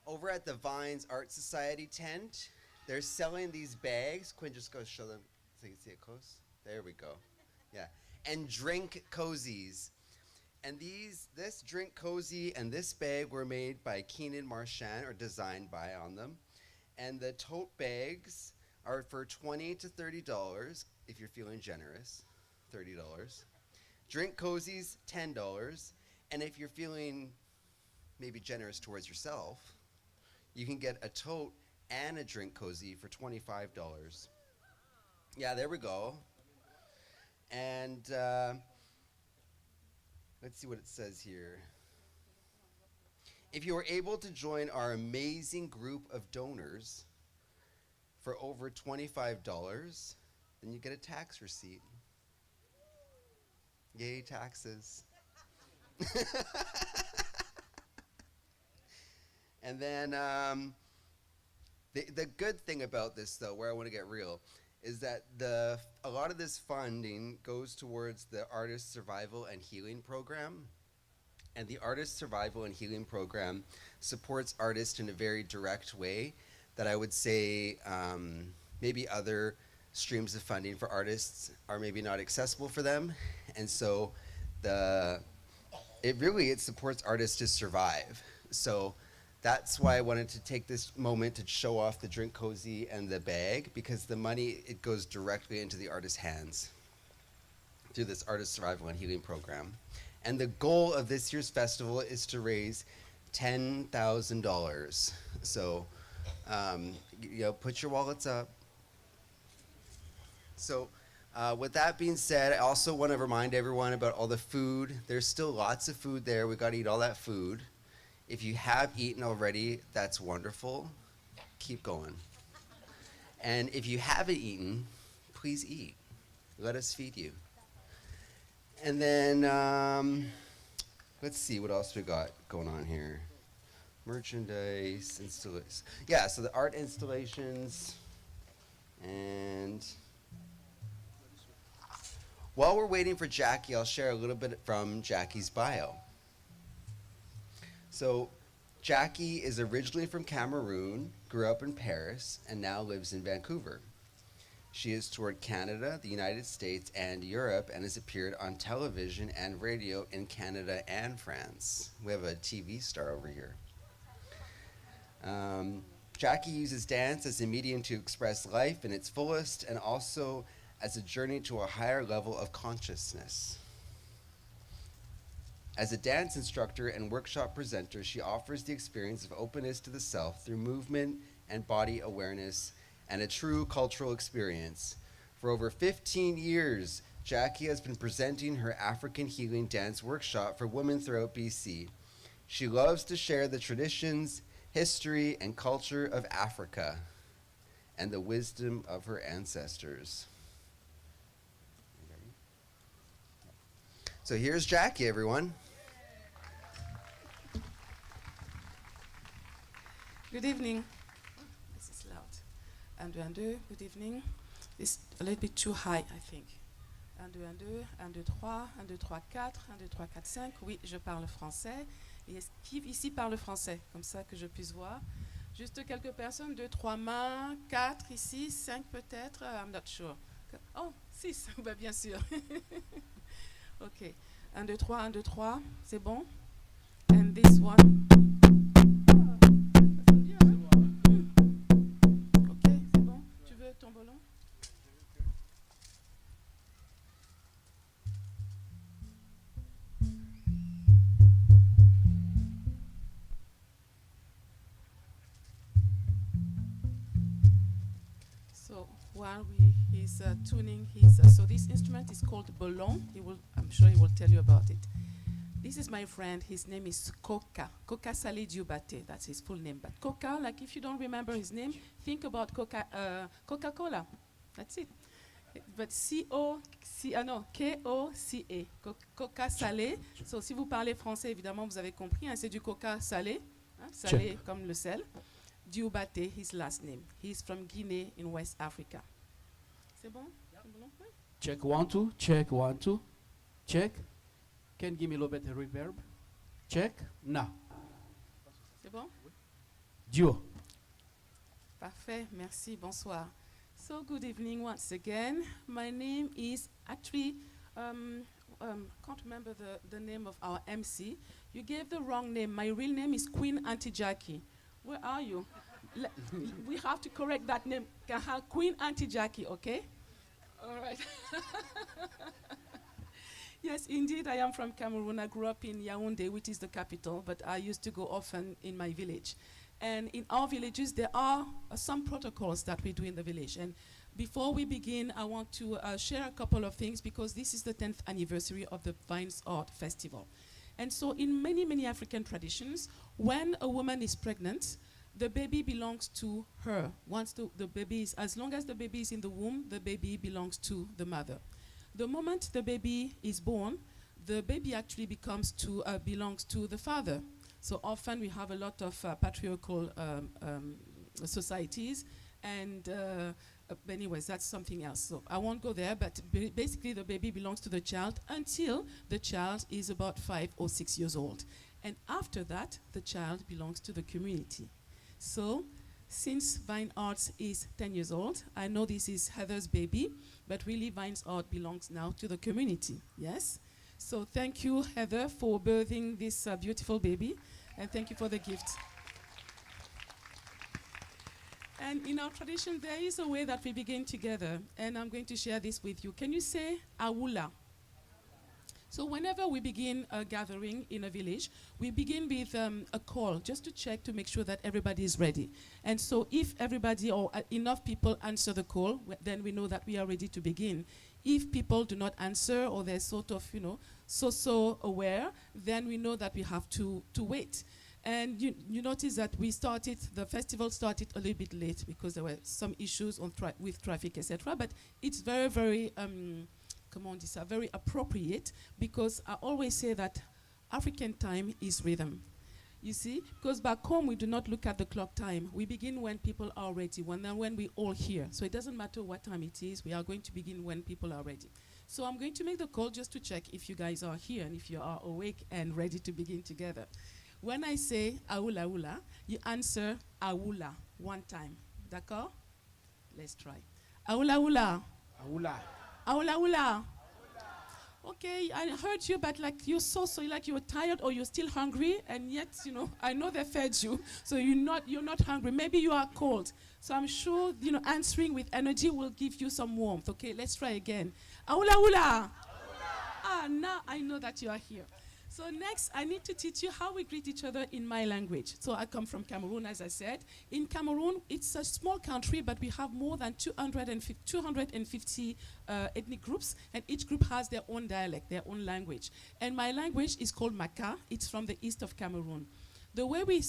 over at the Vines Art Society tent, they're selling these bags. Quinn, just go show them so you can see it close. There we go. Yeah. And drink cozies. And this drink cozy and this bag were made by Keenan Marchand, or designed by on them. And the tote bags are for $20 to $30 if you're feeling generous. $30. Drink cozies, $10. And if you're feeling maybe generous towards yourself, you can get a tote and a drink cozy for $25. Yeah, there we go. And let's see what it says here. If you are able to join our amazing group of donors for over $25, then you get a tax receipt. Yay, taxes. And then the good thing about this, though, where I want to get real, is that a lot of this funding goes towards the Artist Survival and Healing Program. And the Artist Survival and Healing Program supports artists in a very direct way that I would say maybe other streams of funding for artists are maybe not accessible for them. And so it supports artists to survive. So that's why I wanted to take this moment to show off the drink cozy and the bag, because the money, it goes directly into the artist's hands through this Artist Survival and Healing Program. And the goal of this year's festival is to raise $10,000. So, put your wallets up. So, with that being said, I also want to remind everyone about all the food. There's still lots of food there. We got to eat all that food. If you have eaten already, that's wonderful. Keep going. And if you haven't eaten, please eat. Let us feed you. And then, let's see what else we got going on here. Merchandise, installations. Yeah, so the art installations. And while we're waiting for Jackie, I'll share a little bit from Jackie's bio. So Jackie is originally from Cameroon, grew up in Paris, and now lives in Vancouver. She has toured Canada, the United States, and Europe, and has appeared on television and radio in Canada and France. We have a TV star over here. Jackie uses dance as a medium to express life in its fullest, and also as a journey to a higher level of consciousness. As a dance instructor and workshop presenter, she offers the experience of openness to the self through movement and body awareness and a true cultural experience. For over 15 years, Jackie has been presenting her African healing dance workshop for women throughout BC. She loves to share the traditions, history, and culture of Africa and the wisdom of her ancestors. So here's Jackie, everyone. Good evening. This is loud. Un, deux, un, deux. Good evening. It's a little bit too high, I think. Un, deux, un, deux. Un, deux, trois. Un, deux, trois, quatre. Un, deux, trois, quatre, cinq. Oui, je parle français. Et qui ici parle français? Comme ça que je puisse voir. Juste quelques personnes. Deux, trois mains. Quatre ici. Cinq peut-être. I'm not sure. Oh, six. Bah, bien sûr. Ok. 1, 2, 3, 1, 2, 3. C'est bon? And this one. Ok, c'est bon? Tu veux ton ballon? So while he's tuning his, so this instrument is called ballon. I'm sure he will tell you about it. This is my friend. His name is Coca Salé Diubate. That's his full name. But Coca, like if you don't remember his name, think about Coca-Cola. That's it. But K-O-C-A, coca salé. So, si vous parlez français, évidemment, vous avez compris, hein, c'est du coca salé, hein, salé comme le sel. Dioubaté, his last name. He's from Guinea in West Africa. C'est bon? Oui. Check 1, 2, check 1, 2, check. Can you give me a little bit of reverb? Check, now. C'est bon? Duo. Parfait, merci, bonsoir. So good evening once again. My name is actually, can't remember the name of our MC. You gave the wrong name. My real name is Queen Auntie Jackie. Where are you? We have to correct that name. Queen Auntie Jackie, okay? All right. Yes, indeed, I am from Cameroon. I grew up in Yaoundé, which is the capital, but I used to go often in my village. And in our villages, there are some protocols that we do in the village. And before we begin, I want to share a couple of things because this is the 10th anniversary of the Vines Art Festival. And so in many, many African traditions, when a woman is pregnant, the baby belongs to her. Once the baby is, as long as the baby is in the womb, the baby belongs to the mother. The moment the baby is born, the baby actually belongs to the father. So often we have a lot of patriarchal societies, and anyways, that's something else. So I won't go there, but basically the baby belongs to the child until the child is about 5 or 6 years old. And after that, the child belongs to the community. So since Vine Arts is 10 years old, I know this is Heather's baby, but really Vine's Art belongs now to the community, yes? So thank you, Heather, for birthing this beautiful baby, and thank you for the gift. And in our tradition, there is a way that we begin together, and I'm going to share this with you. Can you say Awula? So whenever we begin a gathering in a village, we begin with a call just to check to make sure that everybody is ready. And so if everybody or enough people answer the call, then we know that we are ready to begin. If people do not answer or they're sort of, so aware, then we know that we have to wait. And you notice that the festival started a little bit late because there were some issues with traffic, etc. But it's very, very, very appropriate because I always say that African time is rhythm. You see, because back home we do not look at the clock time. We begin when people are ready, when we all here. So it doesn't matter what time it is, we are going to begin when people are ready. So I'm going to make the call just to check if you guys are here and if you are awake and ready to begin together. When I say Aula Aula, you answer Aula one time. D'accord? Let's try. Aula Aula. Aula. Aula Aula. Okay, I heard you, but like you're so like you're tired or you're still hungry, and yet I know they fed you, so you're not hungry. Maybe you are cold. So I'm sure answering with energy will give you some warmth. Okay, let's try again. Aula Aula. Ah, now I know that you are here. So next, I need to teach you how we greet each other in my language. So I come from Cameroon, as I said. In Cameroon, it's a small country, but we have more than 250 ethnic groups, and each group has their own dialect, their own language. And my language is called Maka. It's from the east of Cameroon. The way we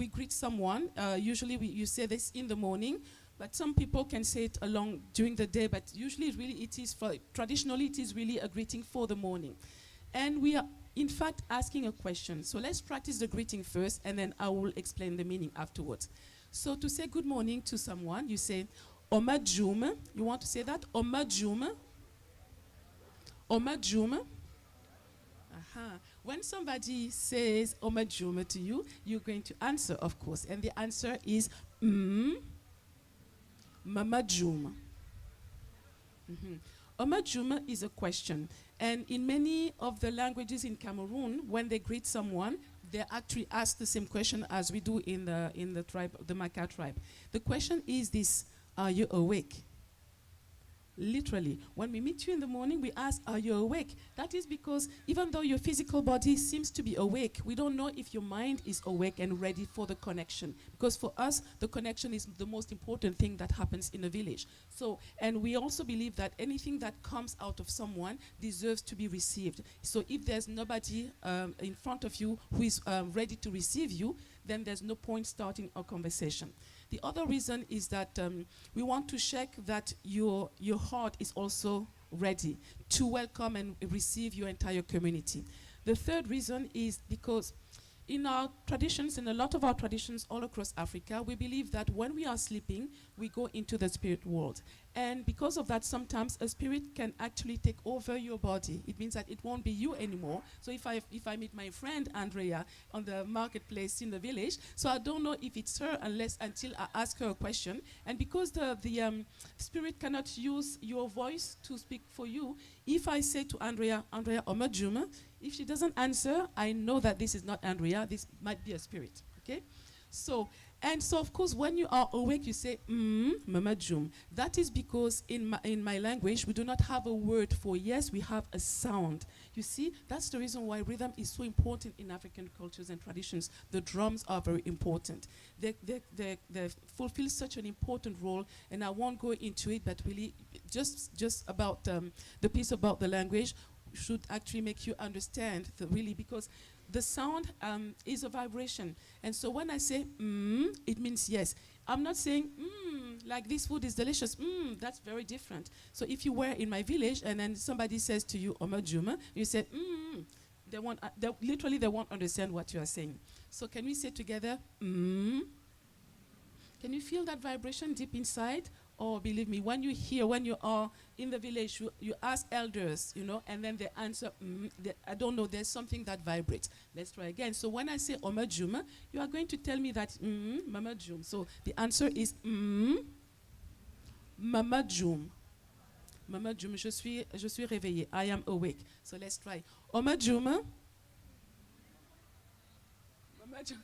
greet someone, usually you say this in the morning, but some people can say it along during the day, but usually traditionally it is really a greeting for the morning. And we are in fact asking a question. So let's practice the greeting first, and then I will explain the meaning afterwards. So to say good morning to someone, you say Omajum. You want to say that? Omajum. Omajum. When somebody says Omajum to you, you're going to answer, of course. And the answer is Mamajum. Omajum is a question. And in many of the languages in Cameroon, when they greet someone, they actually ask the same question as we do in the tribe, the Maka tribe. The question is this: are you awake? Literally, when we meet you in the morning, we ask, are you awake? That is because even though your physical body seems to be awake, we don't know if your mind is awake and ready for the connection. Because for us, the connection is the most important thing that happens in a village. So, and we also believe that anything that comes out of someone deserves to be received. So if there's nobody in front of you who is ready to receive you, then there's no point starting a conversation. The other reason is that we want to check that your heart is also ready to welcome and receive your entire community. The third reason is because in our traditions, in a lot of our traditions all across Africa, we believe that when we are sleeping, we go into the spirit world. And because of that, sometimes a spirit can actually take over your body. It means that it won't be you anymore. So if I meet my friend Andrea on the marketplace in the village, so I don't know if it's her until I ask her a question. And because the spirit cannot use your voice to speak for you, if I say to Andrea, Omajuma, if she doesn't answer, I know that this is not Andrea. This might be a spirit. Okay? So of course, when you are awake, you say, Mama Jum. That is because in my language, we do not have a word for yes, we have a sound. You see, that's the reason why rhythm is so important in African cultures and traditions. The drums are very important. They fulfill such an important role, and I won't go into it, but really, just about the piece about the language should actually make you understand really, because the sound is a vibration. And so when I say it means yes. I'm not saying like this food is delicious. That's very different. So if you were in my village and then somebody says to you Omajuma, you said they won't understand what you are saying. So can we say together Can you feel that vibration deep inside? Or believe me, when you are in the village, you ask elders, and then they answer, I don't know, there's something that vibrates. Let's try again. So when I say Omajum, you are going to tell me that Mama Jum. So the answer is Mama Jum. Mama Jum, je suis réveillée. I am awake. So let's try. Omajum. Mama Jum.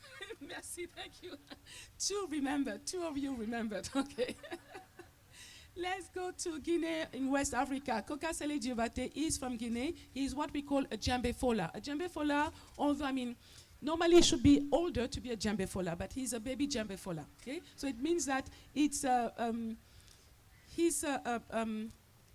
Merci, thank you. Two of you remembered. Okay. Let's go to Guinea in West Africa. Kokasele Diobate is from Guinea. He is what we call a djembe fola. A djembe fola, although normally he should be older to be a djembe fola, but he's a baby djembe fola. Okay, so it means that it's he's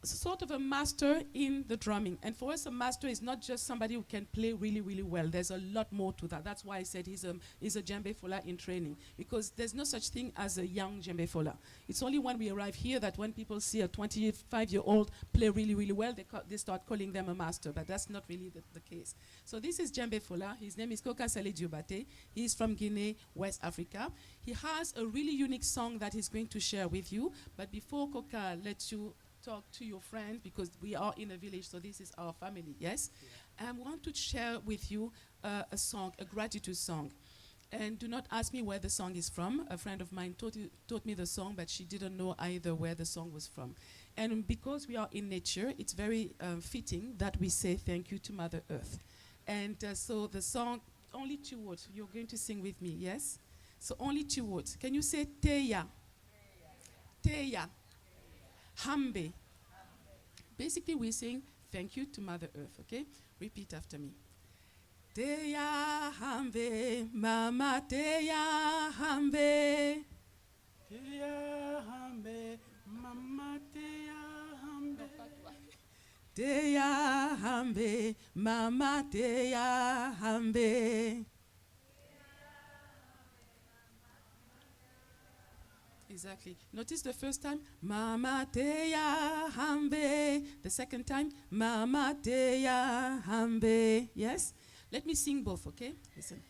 sort of a master in the drumming. And for us, a master is not just somebody who can play really, really well. There's a lot more to that. That's why I said he's a djembe fola in training, because there's no such thing as a young djembe fola. It's only when we arrive here that when people see a 25-year-old play really, really well, they start calling them a master, but that's not really the case. So this is djembe fola. His name is Kokasele Diobate. He's from Guinea, West Africa. He has a really unique song that he's going to share with you. But before Koka lets you talk to your friends, because we are in a village, so this is our family, yes? Yeah. I want to share with you a song, a gratitude song. And do not ask me where the song is from. A friend of mine taught me the song, but she didn't know either where the song was from. And because we are in nature, it's very fitting that we say thank you to Mother Earth. And so the song, only 2 words. You're going to sing with me, yes? So only 2 words. Can you say Teya? Teya. Hambe. Basically, we're saying thank you to Mother Earth, okay? Repeat after me. Teya hambe, mama teya hambe. Teya hambe, mama teya hambe. Teya hambe, mama teya hambe. Exactly. Notice the first time, Mama Teya Hambe. The second time, Mama Teya Hambe. Yes? Let me sing both, okay? Listen.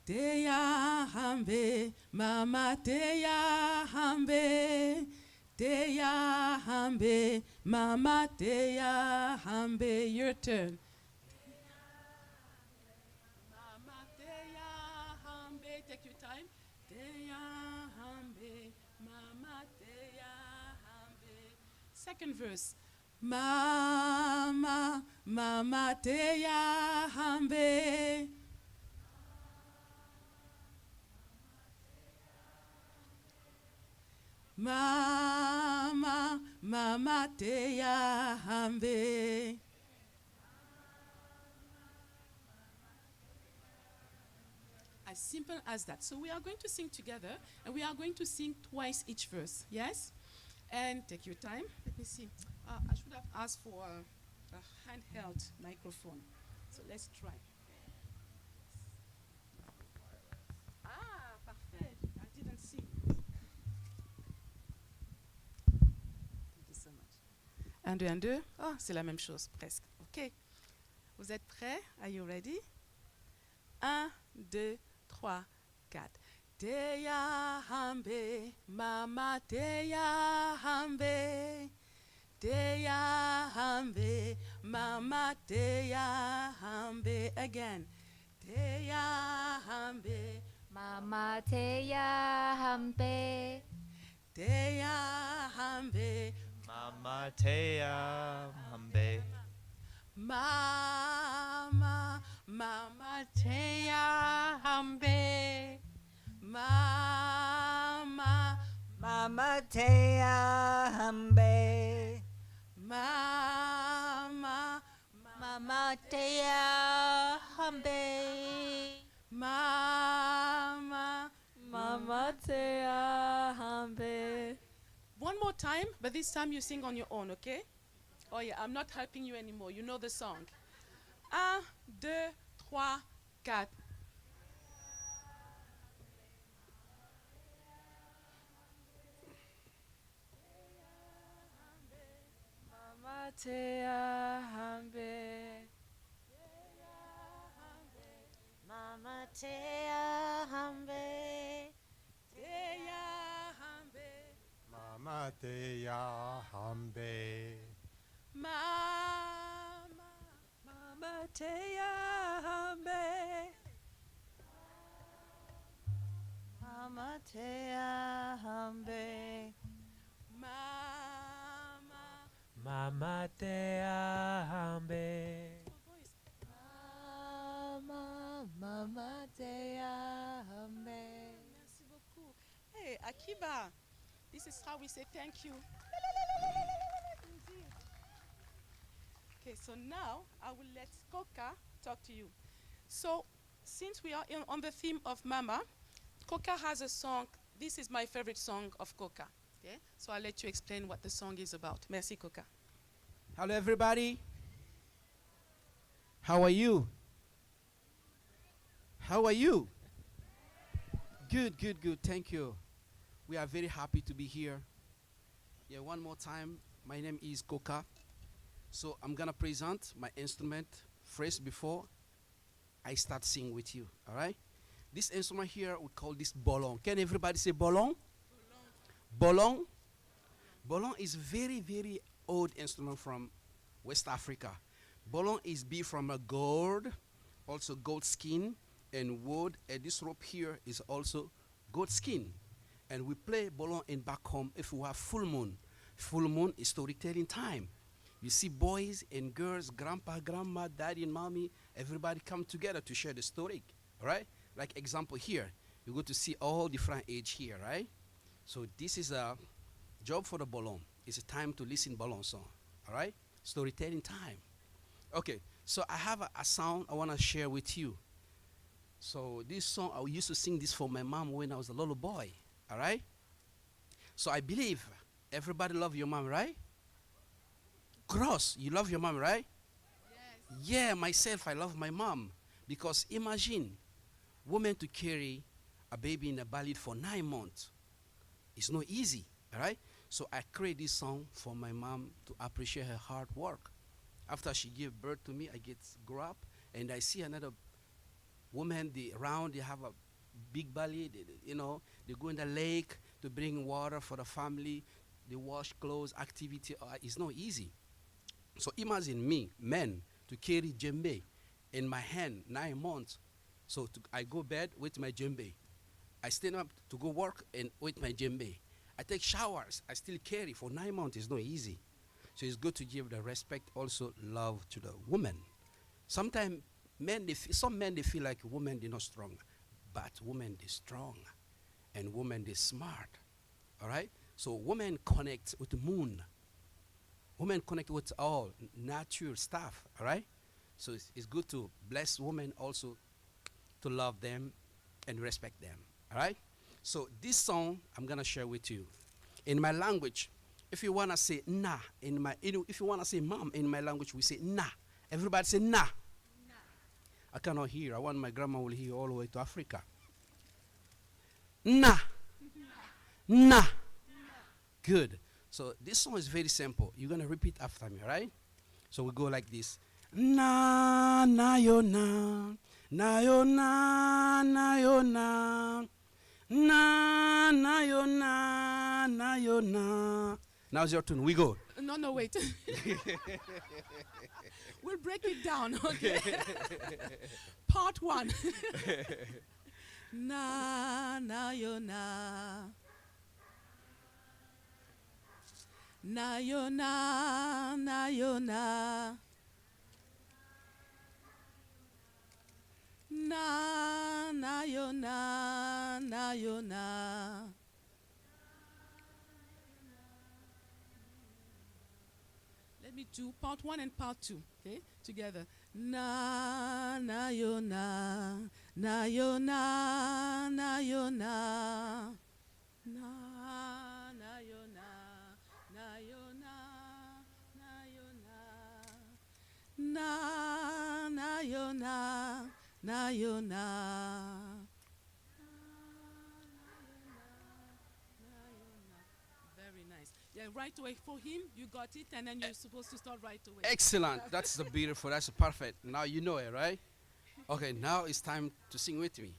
Teya Hambe, Mama Teya Hambe. Teya Hambe, Mama Teya Hambe. Your turn. Mama Teya Hambe. Take your time. Teya Hambe. Mama Teya Hambe. Second verse. Mama, Mama Teya Hambe. Mama, Mama Teya Hambe. As simple as that. So we are going to sing together, and we are going to sing twice each verse, yes? And take your time. Let me see. I should have asked for a handheld microphone. So let's try. Ah, parfait. I didn't see. Un, deux, un, deux. Oh, c'est la même chose, presque. OK. Vous êtes prêts? Are you ready? 1, 2, 3, 4. Teya hambe, mama teya hambe. Teya hambe, mama teya hambe. Again. Teya hambe, Mama teya hampe. teya hambe. Mama Tea Hambe. Mama, mama teya hambe. Mama, Mama Tea Hambe. mama, Mama teya hampe. mama. Mama teya hampe. One more time, but this time you sing on your own, okay? Oh yeah, I'm not helping you anymore. You know the song. 1, 2, 3, 4. Mama teya hampe. Mama Tea Hambe. Teya hambe. Mama Tea Hambe. Mama, Mama teya hampe. Mama teya hampe. mama. Mama Tea Hambe. Mama teya hampe. Merci beaucoup. Hey, Akiba, this is how we say thank you. Okay, so now I will let Coca talk to you. So, since we are on the theme of Mama, Coca has a song. This is my favorite song of Coca. Okay? So I'll let you explain what the song is about. Merci, Coca. Hello, everybody. How are you? How are you? Good, good, good. Thank you. We are very happy to be here. Yeah, one more time. My name is Coca. So I'm gonna present my instrument first before I start singing with you. All right? This instrument here, we call this bolong. Can everybody say bolong? Bolong. Bolong is very, very old instrument from West Africa. Bolong is made from a gold, also goat skin and wood. And this rope here is also goat skin. And we play bolong in back home if we have full moon. Full moon is storytelling time. You see boys and girls, grandpa, grandma, daddy and mommy, everybody come together to share the story, all right? Like example here, you go to see all different age here, right? So this is a job for the bolong. It's a time to listen bolong song, all right? Storytelling time. Okay, so I have a sound I want to share with you. So this song, I used to sing this for my mom when I was a little boy, all right? So I believe everybody love your mom, right? Cross, you love your mom, right? Yes. Yeah, myself, I love my mom. Because imagine, woman to carry a baby in a belly for 9 months. It's not easy, all right? So I create this song for my mom to appreciate her hard work. After she gave birth to me, I get grow up, and I see another woman, they have a big belly, they go in the lake to bring water for the family, they wash clothes, activity, it's not easy. So imagine me, man, to carry djembe in my hand 9 months. So I go bed with my djembe. I stand up to go work and with my djembe. I take showers. I still carry for 9 months. It's not easy. So it's good to give the respect, also love to the woman. Sometimes some men, they feel like women, they're not strong. But women, they're strong. And women, they're smart. All right? So women connect with the moon. Women connect with all natural stuff, all right? So it's good to bless women also, to love them and respect them, all right? So this song I'm gonna share with you. In my language, if you wanna say na, if you wanna say mom, in my language we say na. Everybody say na. I cannot hear. I want my grandma will hear all the way to Africa. Na. Na. Good. So this song is very simple. You're gonna repeat after me, right? So we go like this. Na na yo na, na yo na, na yo na, na na yo na, na yo na. Now's your turn. We go. No, wait. We'll break it down, okay? Part 1. Na na yo na. Na yo na, na yo na. Na yo na yo na. Let me do part 1 and part 2, okay? Together. Na yo na yo na, na yo na. Na yo na yo na, na yo na. Na yo na yo na. Very nice. Yeah, right away for him, you got it, and then you're supposed to start right away. Excellent. That's the beautiful. That's perfect. Now you know it, right? Okay, now it's time to sing with me.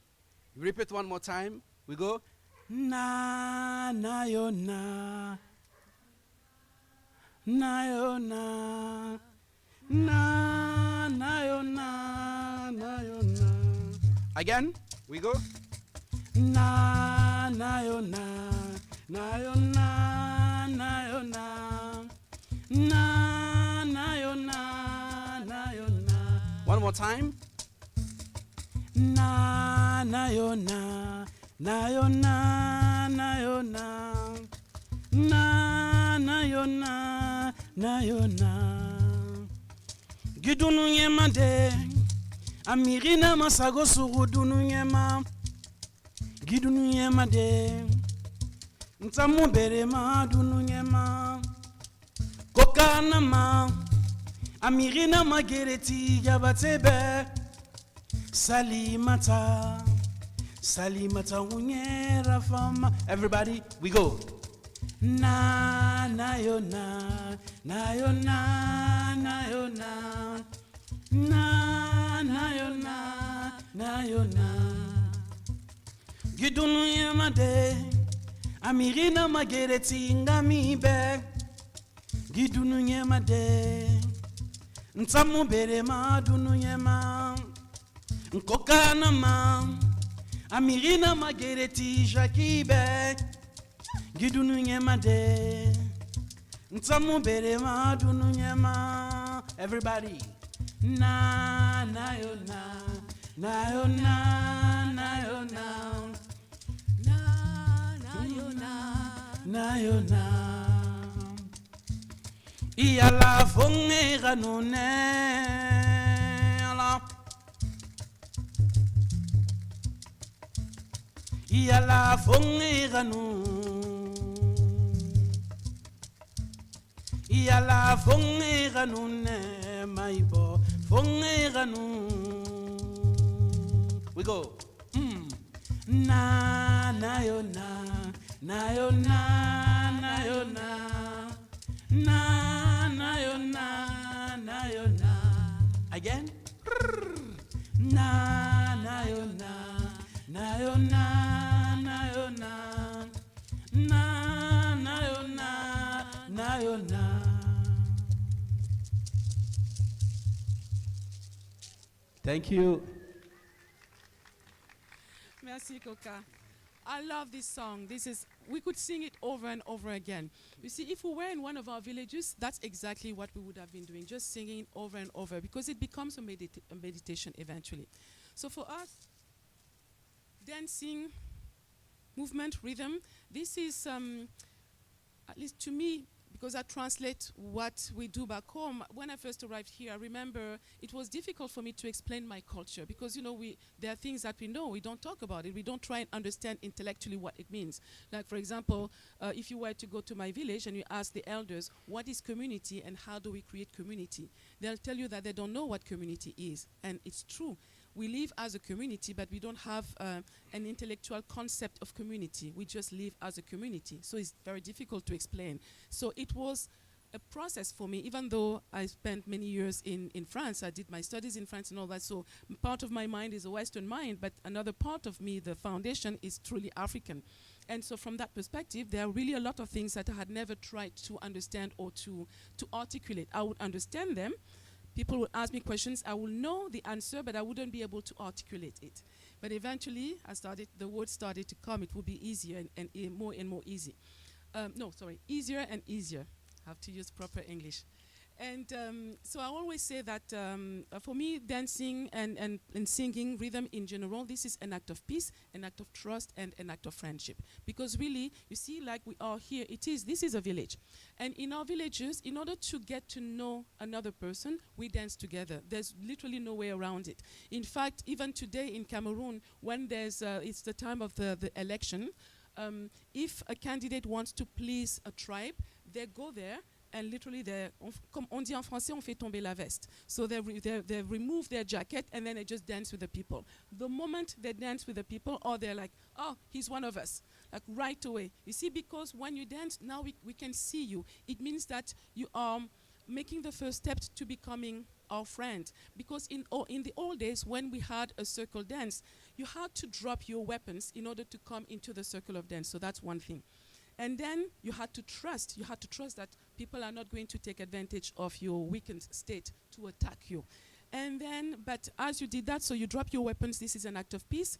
Repeat one more time. We go. Na na yo na. Na yo na. Na na yo na. Na yo na. Again. We go. Na na yo na. Na yo na. Na yo na. Na yo na. Na yo na. One more time. Na yo na. Na yo na. Na yo na. Na yo na. Na yo na. Gidunu nyema de. Amirina masago surudunu nyema. Gidunu nyema de. Ntamu bere ma dunu nyema. Kokana ma. Amirina magereti yabatebe. Salimata. Salimata unyera fama. Everybody, we go. Na yo na. Na yo na. Na yo na. Na yo na. Na yo na. Gidunu yamade. Amirina magereti ngami be. Gidunu yamade. Ntamu bere ma dunu yema. Nkokana ma. Amirina magereti jakibe. Gidunu nyemade. Ntamu bere ma dunu nyema. Everybody. Na yo na. Na yo na. Na yo na. Na yo na. Na yo na. Iyala fonge ganune. Iyala fonge ganu. Iyala fonge ganu ne maibo fonge ganu. We go. Na yo na. Na yo na. Na yo na. Na yo na. Na yo na. Again. Na yo na. Na yo na. Na yo na. Na yo na. Na yo na. Thank you. Merci, Coca. I love this song. We could sing it over and over again. You see, if we were in one of our villages, that's exactly what we would have been doing, just singing it over and over, because it becomes a meditation eventually. So for us, dancing, movement, rhythm, this is, at least to me, because I translate what we do back home. When I first arrived here, I remember it was difficult for me to explain my culture because, there are things that we know, we don't talk about it, we don't try and understand intellectually what it means. Like, for example, if you were to go to my village and you ask the elders, what is community and how do we create community? They'll tell you that they don't know what community is, and it's true. we live as a community, but we don't have an intellectual concept of community. We just live as a community. So it's very difficult to explain. So it was a process for me, even though I spent many years in France. I did my studies in France and all that. So part of my mind is a Western mind, but another part of me, the foundation, is truly African. And so from that perspective, there are really a lot of things that I had never tried to understand or to articulate. I would understand them. People would ask me questions. I will know the answer, but I wouldn't be able to articulate it. But eventually, the words started to come. It would be easier and more easy. Easier and easier. I have to use proper English. And so I always say that for me, dancing and singing, rhythm in general, this is an act of peace, an act of trust, and an act of friendship. Because really, you see, like we are here, this is a village. And in our villages, in order to get to know another person, we dance together. There's literally no way around it. In fact, even today in Cameroon, when it's the time of the election, if a candidate wants to please a tribe, they go there, and literally, comme on dit en français, on fait tomber la veste. So they remove their jacket, and then they just dance with the people. The moment they dance with the people, they're like, oh, he's one of us, like right away. You see, because when you dance, now we can see you. It means that you are making the first step to becoming our friend. Because in the old days, when we had a circle dance, you had to drop your weapons in order to come into the circle of dance. So that's one thing. And then you had to trust that people are not going to take advantage of your weakened state to attack you. And then, but as you did that, so you drop your weapons, this is an act of peace.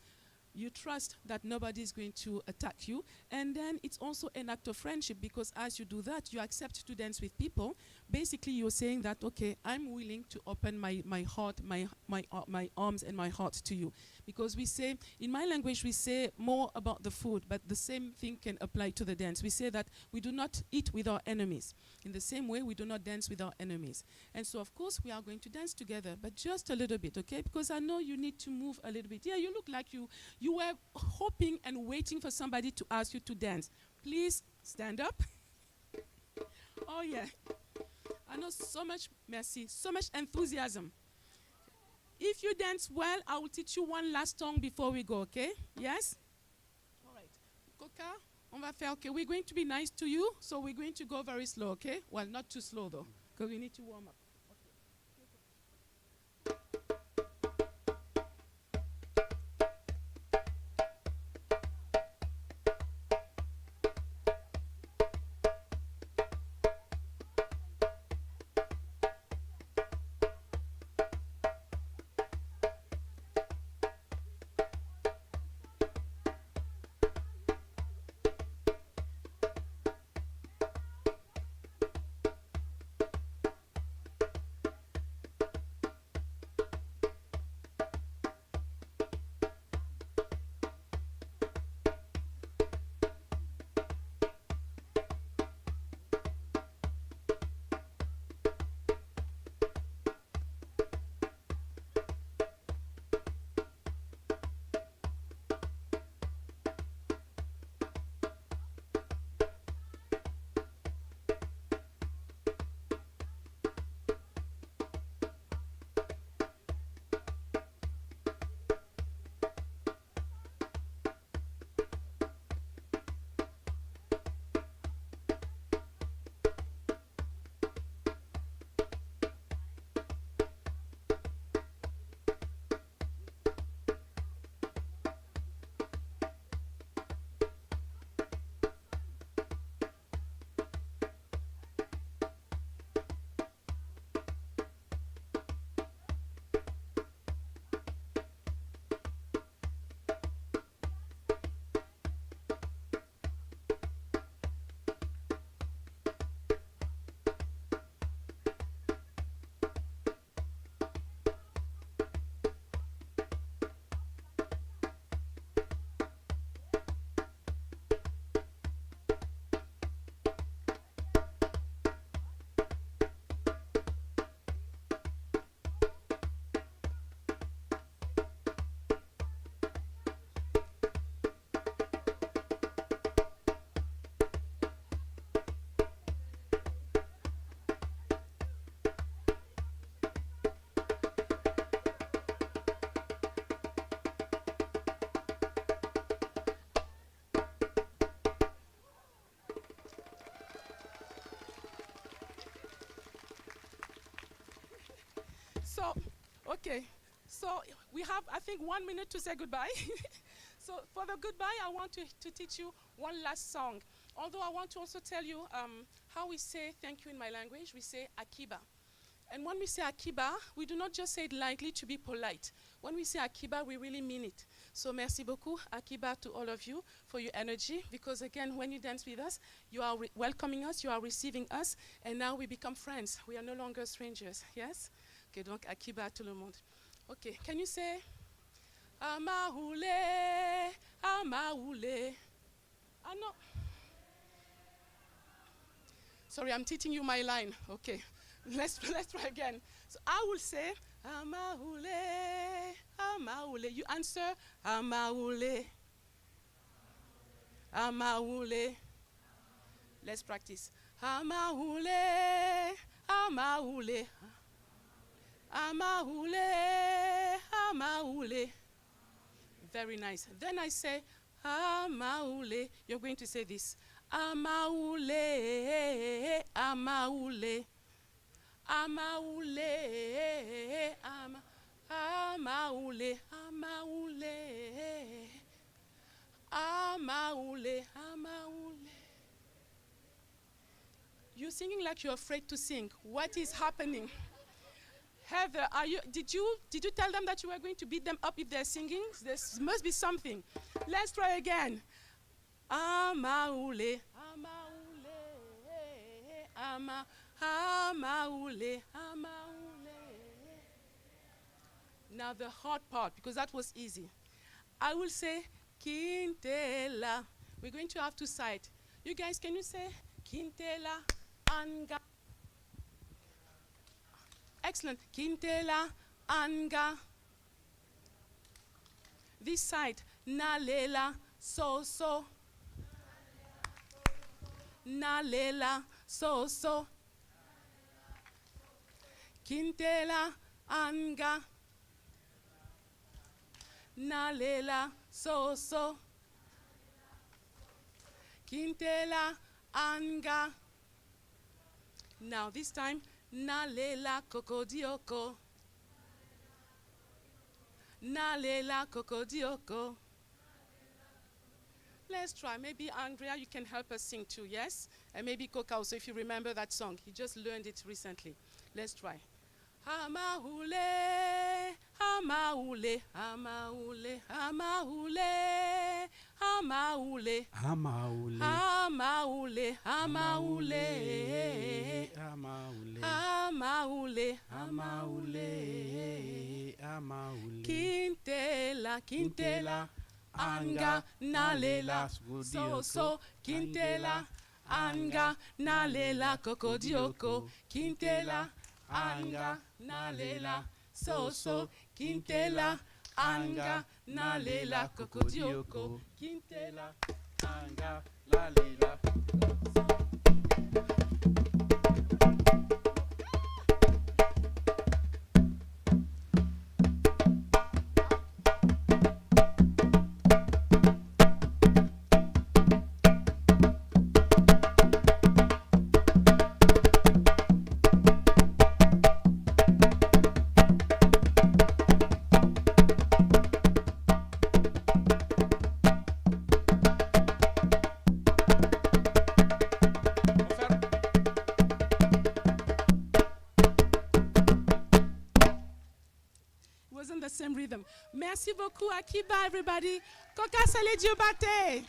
You trust that nobody is going to attack you. And then it's also an act of friendship, because as you do that, you accept to dance with people. Basically, you're saying that, okay, I'm willing to open my heart, my arms and my heart to you. Because we say, in my language, we say more about the food, but the same thing can apply to the dance. We say that we do not eat with our enemies. In the same way, we do not dance with our enemies. And so, of course, we are going to dance together, but just a little bit, okay? Because I know you need to move a little bit. Yeah, you look like you were hoping and waiting for somebody to ask you to dance. Please stand up. Oh, yeah. I know so much, merci, so much enthusiasm. If you dance well, I will teach you one last song before we go, okay? Yes? All right. Coca, on va faire, okay, we're going to be nice to you, so we're going to go very slow, okay? Well, not too slow, though, because we need to warm up. So, okay. So we have, I think, 1 minute to say goodbye. So for the goodbye, I want to teach you one last song. Although I want to also tell you how we say thank you in my language. We say akiba. And when we say akiba, we do not just say it lightly to be polite. When we say akiba, we really mean it. So merci beaucoup, akiba, to all of you for your energy. Because again, when you dance with us, you are welcoming us, you are receiving us, and now we become friends. We are no longer strangers, yes? Okay, donc akiba tout le monde. Okay, can you say, Amaoule, Amaoule. Ah, no. Sorry, I'm teaching you my line. Okay, let's try again. So I will say, Amaoule, Amaoule. You answer, Amaoule, Amaoule. Let's practice. Amaoule, Amaoule, Amaoule, Amaoule. Very nice. Then I say, Amaoule. You're going to say this. Amaoule, Amaoule, Amaoule, Amaoule, Amaoule, Amaoule, Amaoule. You're singing like you're afraid to sing. What is happening? Heather, did you tell them that you were going to beat them up if they're singing? There must be something. Let's try again. Amaoule, Amaoule, Amaoule, Amaoule. Now the hard part, because that was easy. I will say Kintela. We're going to have to sight. You guys, can you say Kintela Anga? Excellent. Kintela Anga. This side, Nalela So. Nalela So. Kintela Anga. Nalela So. Kintela Anga. Now this time, Nalela Kokodioko. Nalela Kokodioko. Let's try. Maybe Andrea, you can help us sing too, yes? And maybe Coca also, if you remember that song. He just learned it recently. Let's try. Amaoule, Amaoule, Amaoule, Amaoule, Amaoule, Amaoule, Amaoule, Amaoule, Amaoule, Amaoule, Amaoule, Kintela, Anga, Nalela, So, Kintela, Anga, Nalela, Kokodioko, Kintela, Anga, Nalela, So, Kintela, Anga, Nalela, Kokodioko, Kintela, Anga, Nalela. The same rhythm. Merci beaucoup, Akiba, everybody. Koka Sale Diobate.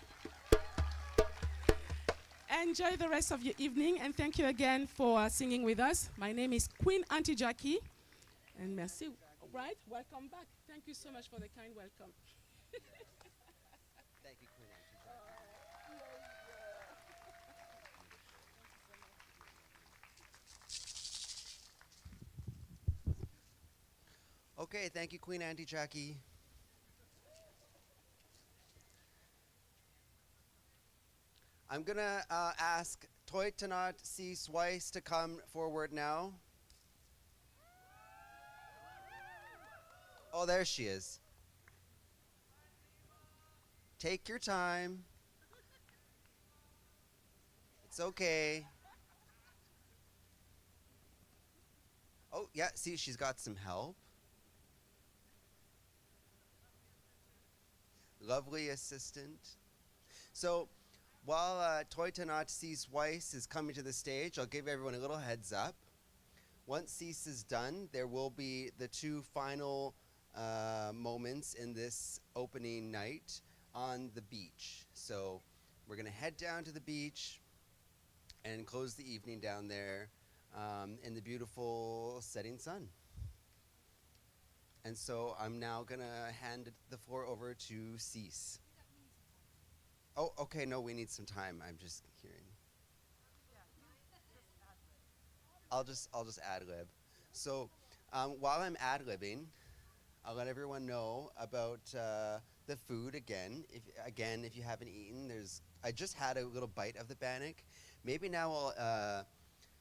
Enjoy the rest of your evening, and thank you again for singing with us. My name is Queen Auntie Jackie, and merci. All right, welcome back. Thank you so much for the kind welcome. Thank you, Queen Auntie Jackie. Okay, thank you, Queen Auntie Jackie. I'm gonna ask Toitanat C. Swice to come forward now. Oh, there she is. Take your time. It's okay. Oh, yeah, see, she's got some help. Lovely assistant. So, while Toitanatsis Weiss is coming to the stage, I'll give everyone a little heads up. Once Cease is done, there will be the two final moments in this opening night on the beach. So we're going to head down to the beach and close the evening down there in the beautiful setting sun. And so I'm now going to hand the floor over to Cease. Oh, okay, no, we need some time. I'm just hearing. I'll just ad-lib. So while I'm ad-libbing, I'll let everyone know about the food again. If you haven't eaten, I just had a little bite of the bannock. Maybe now I'll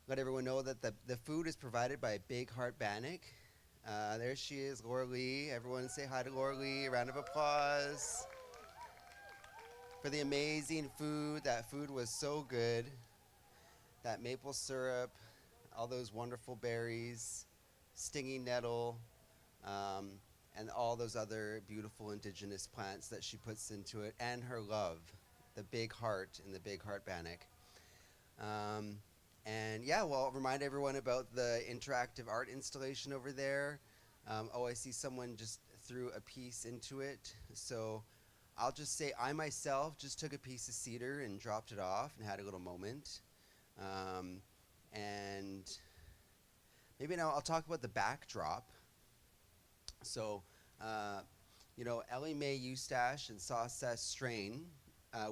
let everyone know that the food is provided by Big Heart Bannock. There she is, Laura Lee. Everyone say hi to Laura Lee. A round of applause for the amazing food. That food was so good. That maple syrup, all those wonderful berries, stinging nettle, and all those other beautiful indigenous plants that she puts into it, and her love, the big heart in the Big Heart Bannock. And yeah, well, I'll remind everyone about the interactive art installation over there. I see someone just threw a piece into it. So I'll just say I myself just took a piece of cedar and dropped it off and had a little moment. And maybe now I'll talk about the backdrop. So, Ellie Mae Eustache and Saucess Strain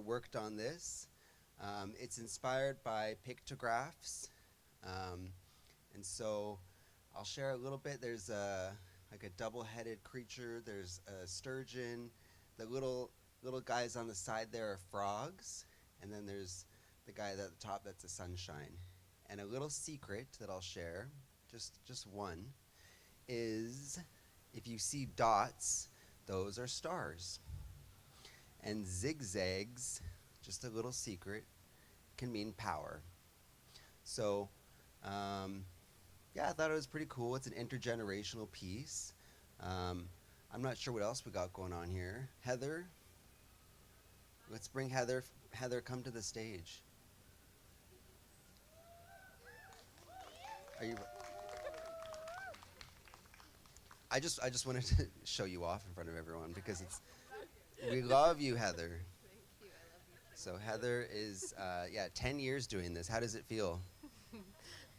worked on this. It's inspired by pictographs. And so I'll share a little bit. There's a double-headed creature. There's a sturgeon. The little guys on the side there are frogs. And then there's the guy at the top that's a sunshine. And a little secret that I'll share, just one, is if you see dots, those are stars. And zigzags, just a little secret, can mean power. So, I thought it was pretty cool. It's an intergenerational piece. I'm not sure what else we got going on here. Heather, let's bring Heather. Heather, come to the stage. Are you? I just wanted to show you off in front of everyone because we love you, Heather. Thank you, I love you. So Heather is 10 years doing this. How does it feel?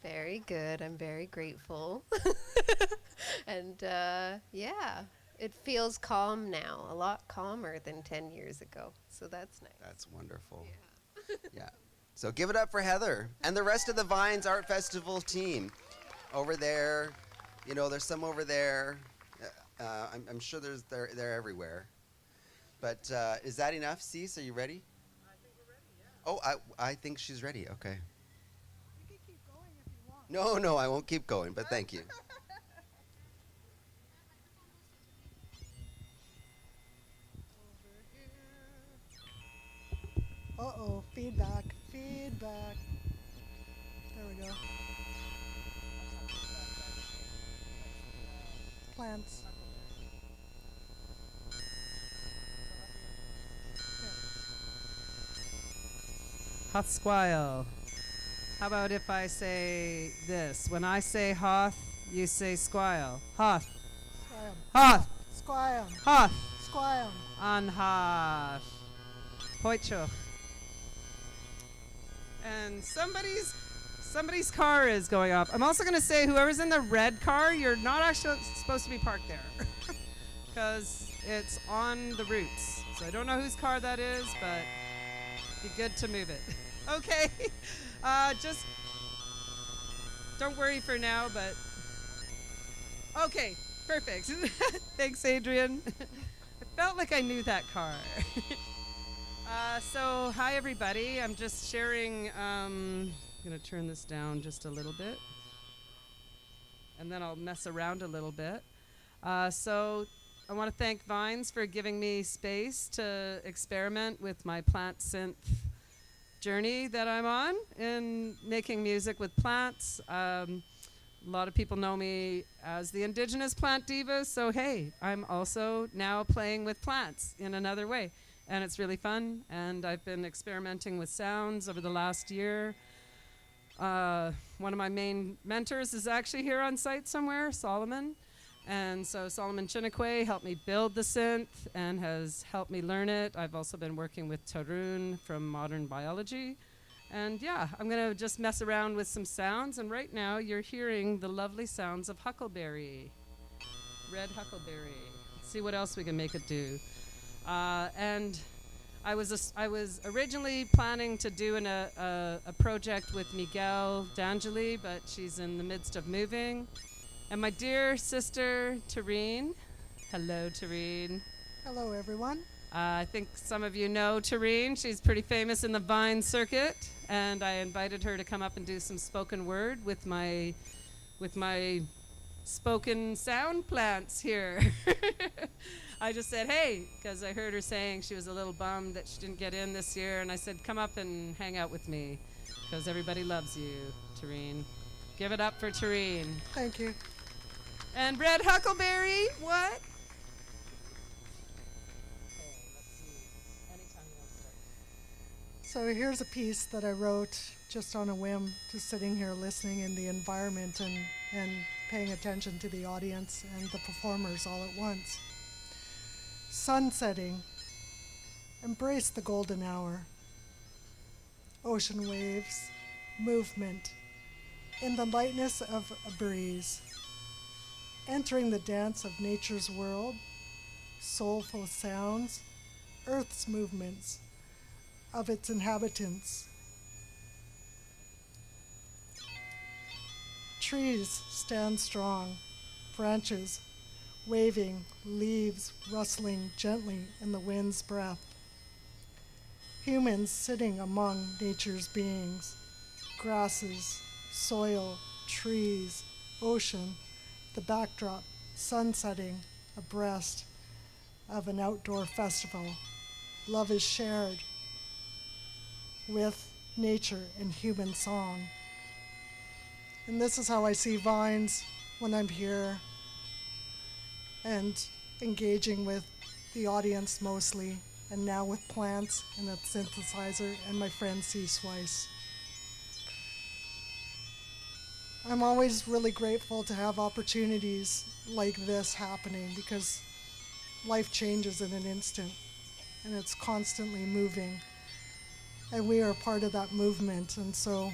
Very good. I'm very grateful. And it feels calm now, a lot calmer than 10 years ago. So that's nice. That's wonderful. Yeah. So give it up for Heather and the rest of the Vines Art Festival team over there. There's some over there. I'm sure they're everywhere. But is that enough, Cease? Are you ready? I think we're ready, yeah. Oh, I think she's ready. Okay. You can keep going if you want. No, I won't keep going, but thank you. Uh-oh, feedback. There we go. Plants. Hoth squile. How about if I say this? When I say hoth, you say squile. Hoth. Squile. Hoth. Squile. Hoth. Squile. On hoth. Poitchoch. And somebody's car is going off. I'm also going to say whoever's in the red car, you're not actually supposed to be parked there because it's on the routes. So I don't know whose car that is, but be good to move it. Okay. Just don't worry for now, but okay, perfect. Thanks, Adrian. I felt like I knew that car. So hi everybody. I'm just sharing, I'm gonna turn this down just a little bit and then I'll mess around a little bit. So I want to thank Vines for giving me space to experiment with my plant synth journey that I'm on in making music with plants. A lot of people know me as the indigenous plant diva, so hey, I'm also now playing with plants in another way. And it's really fun, and I've been experimenting with sounds over the last year. One of my main mentors is actually here on site somewhere, Solomon. And so Solomon Chinakwe helped me build the synth and has helped me learn it. I've also been working with Tarun from Modern Biology. And yeah, I'm going to just mess around with some sounds. And right now you're hearing the lovely sounds of huckleberry, red huckleberry. Let's see what else we can make it do. And I was originally planning to do a project with Miguel D'Angeli, but she's in the midst of moving. And my dear sister, Tareen. Hello, Tareen. Hello, everyone. I think some of you know Tareen. She's pretty famous in the Vine circuit. And I invited her to come up and do some spoken word with my spoken sound plants here. I just said, hey, because I heard her saying she was a little bummed that she didn't get in this year. And I said, come up and hang out with me, because everybody loves you, Tareen. Give it up for Tareen. Thank you. And Red Huckleberry, what? So here's a piece that I wrote just on a whim, just sitting here listening in the environment and paying attention to the audience and the performers all at once. Sun setting, embrace the golden hour. Ocean waves, movement, in the lightness of a breeze. Entering the dance of nature's world, soulful sounds, Earth's movements, of its inhabitants. Trees stand strong, branches waving, leaves rustling gently in the wind's breath. Humans sitting among nature's beings, grasses, soil, trees, ocean, the backdrop, sun setting abreast of an outdoor festival. Love is shared with nature and human song. And this is how I see vines when I'm here and engaging with the audience mostly, and now with plants and a synthesizer and my friend C. Swice. I'm always really grateful to have opportunities like this happening, because life changes in an instant and it's constantly moving. And we are part of that movement, and so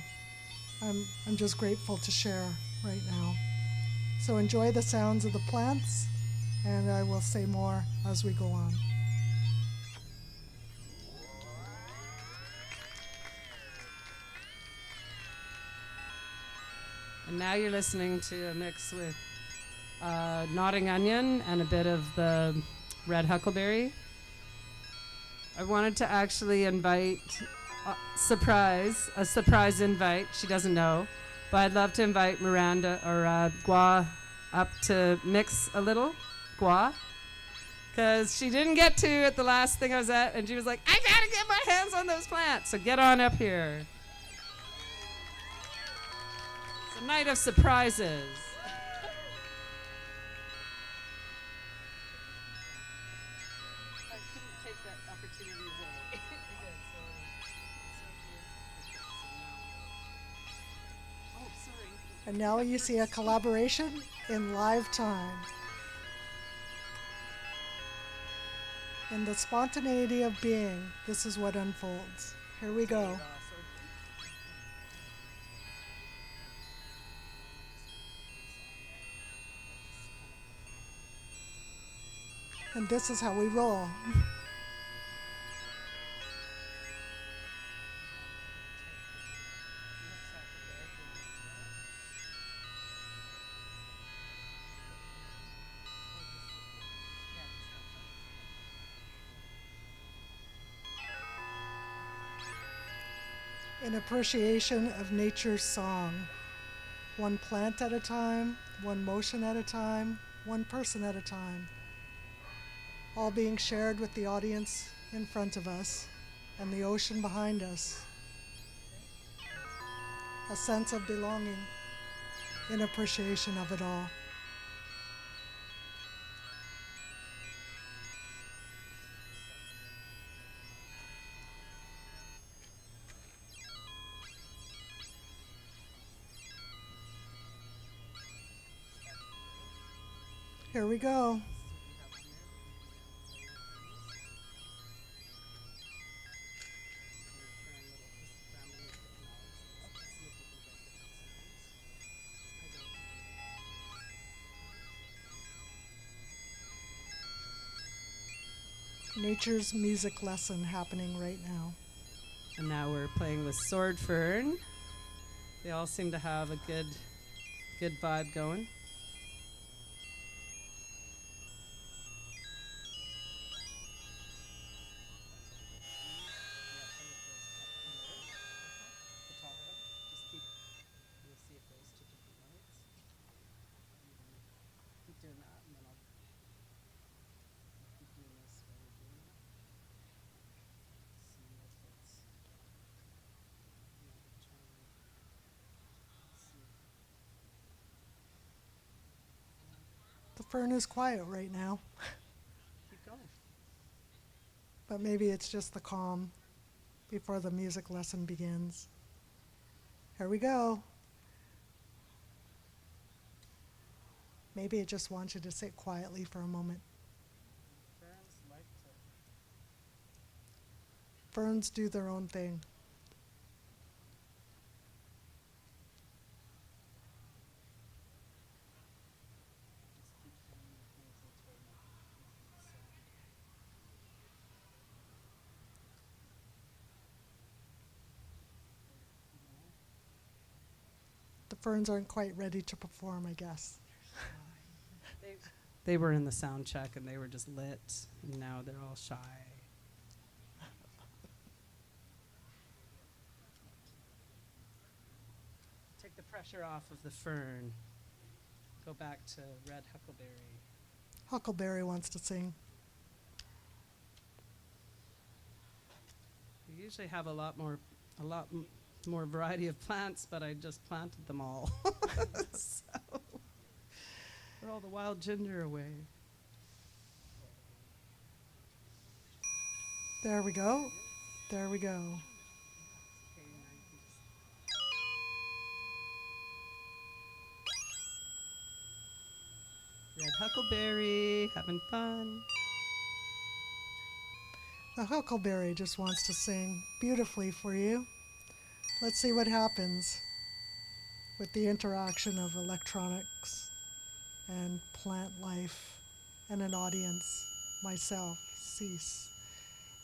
I'm just grateful to share right now. So enjoy the sounds of the plants, and I will say more as we go on. And now you're listening to a mix with Nodding Onion and a bit of the Red Huckleberry. I wanted to actually invite a surprise invite. She doesn't know, but I'd love to invite Miranda or Gua up to mix a little. Gua, because she didn't get to at the last thing I was at, and she was like, I gotta get my hands on those plants. So get on up here. It's a night of surprises. And now you see a collaboration in live time. In the spontaneity of being, this is what unfolds. Here we go. And this is how we roll. In appreciation of nature's song, one plant at a time, one motion at a time, one person at a time, all being shared with the audience in front of us and the ocean behind us. A sense of belonging. in appreciation of it all. Here we go. Nature's music lesson happening right now. And now we're playing with sword fern. They all seem to have a good vibe going. The fern is quiet right now. Keep going. But maybe it's just the calm before the music lesson begins. Here we go. Maybe it just wants you to sit quietly for a moment. Ferns do their own thing. The ferns aren't quite ready to perform, I guess. They were in the sound check and they were just lit, and now they're all shy. Take the pressure off of the fern. Go back to red huckleberry. Huckleberry wants to sing. We usually have a lot more variety of plants, but I just planted them all. So throw all the wild ginger away. There we go. There we go. Red huckleberry, having fun. The huckleberry just wants to sing beautifully for you. Let's see what happens with the interaction of electronics and plant life and an audience, myself, Cease,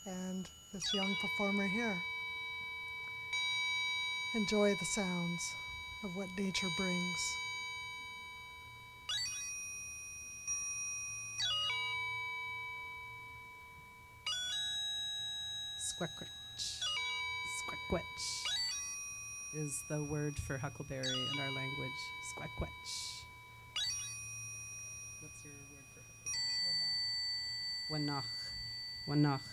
and this young performer here. Enjoy the sounds of what nature brings. Squaquetch. Squaquetch is the word for huckleberry in our language. Squaquetch. What's your word for huckleberry? Wanach. Wanach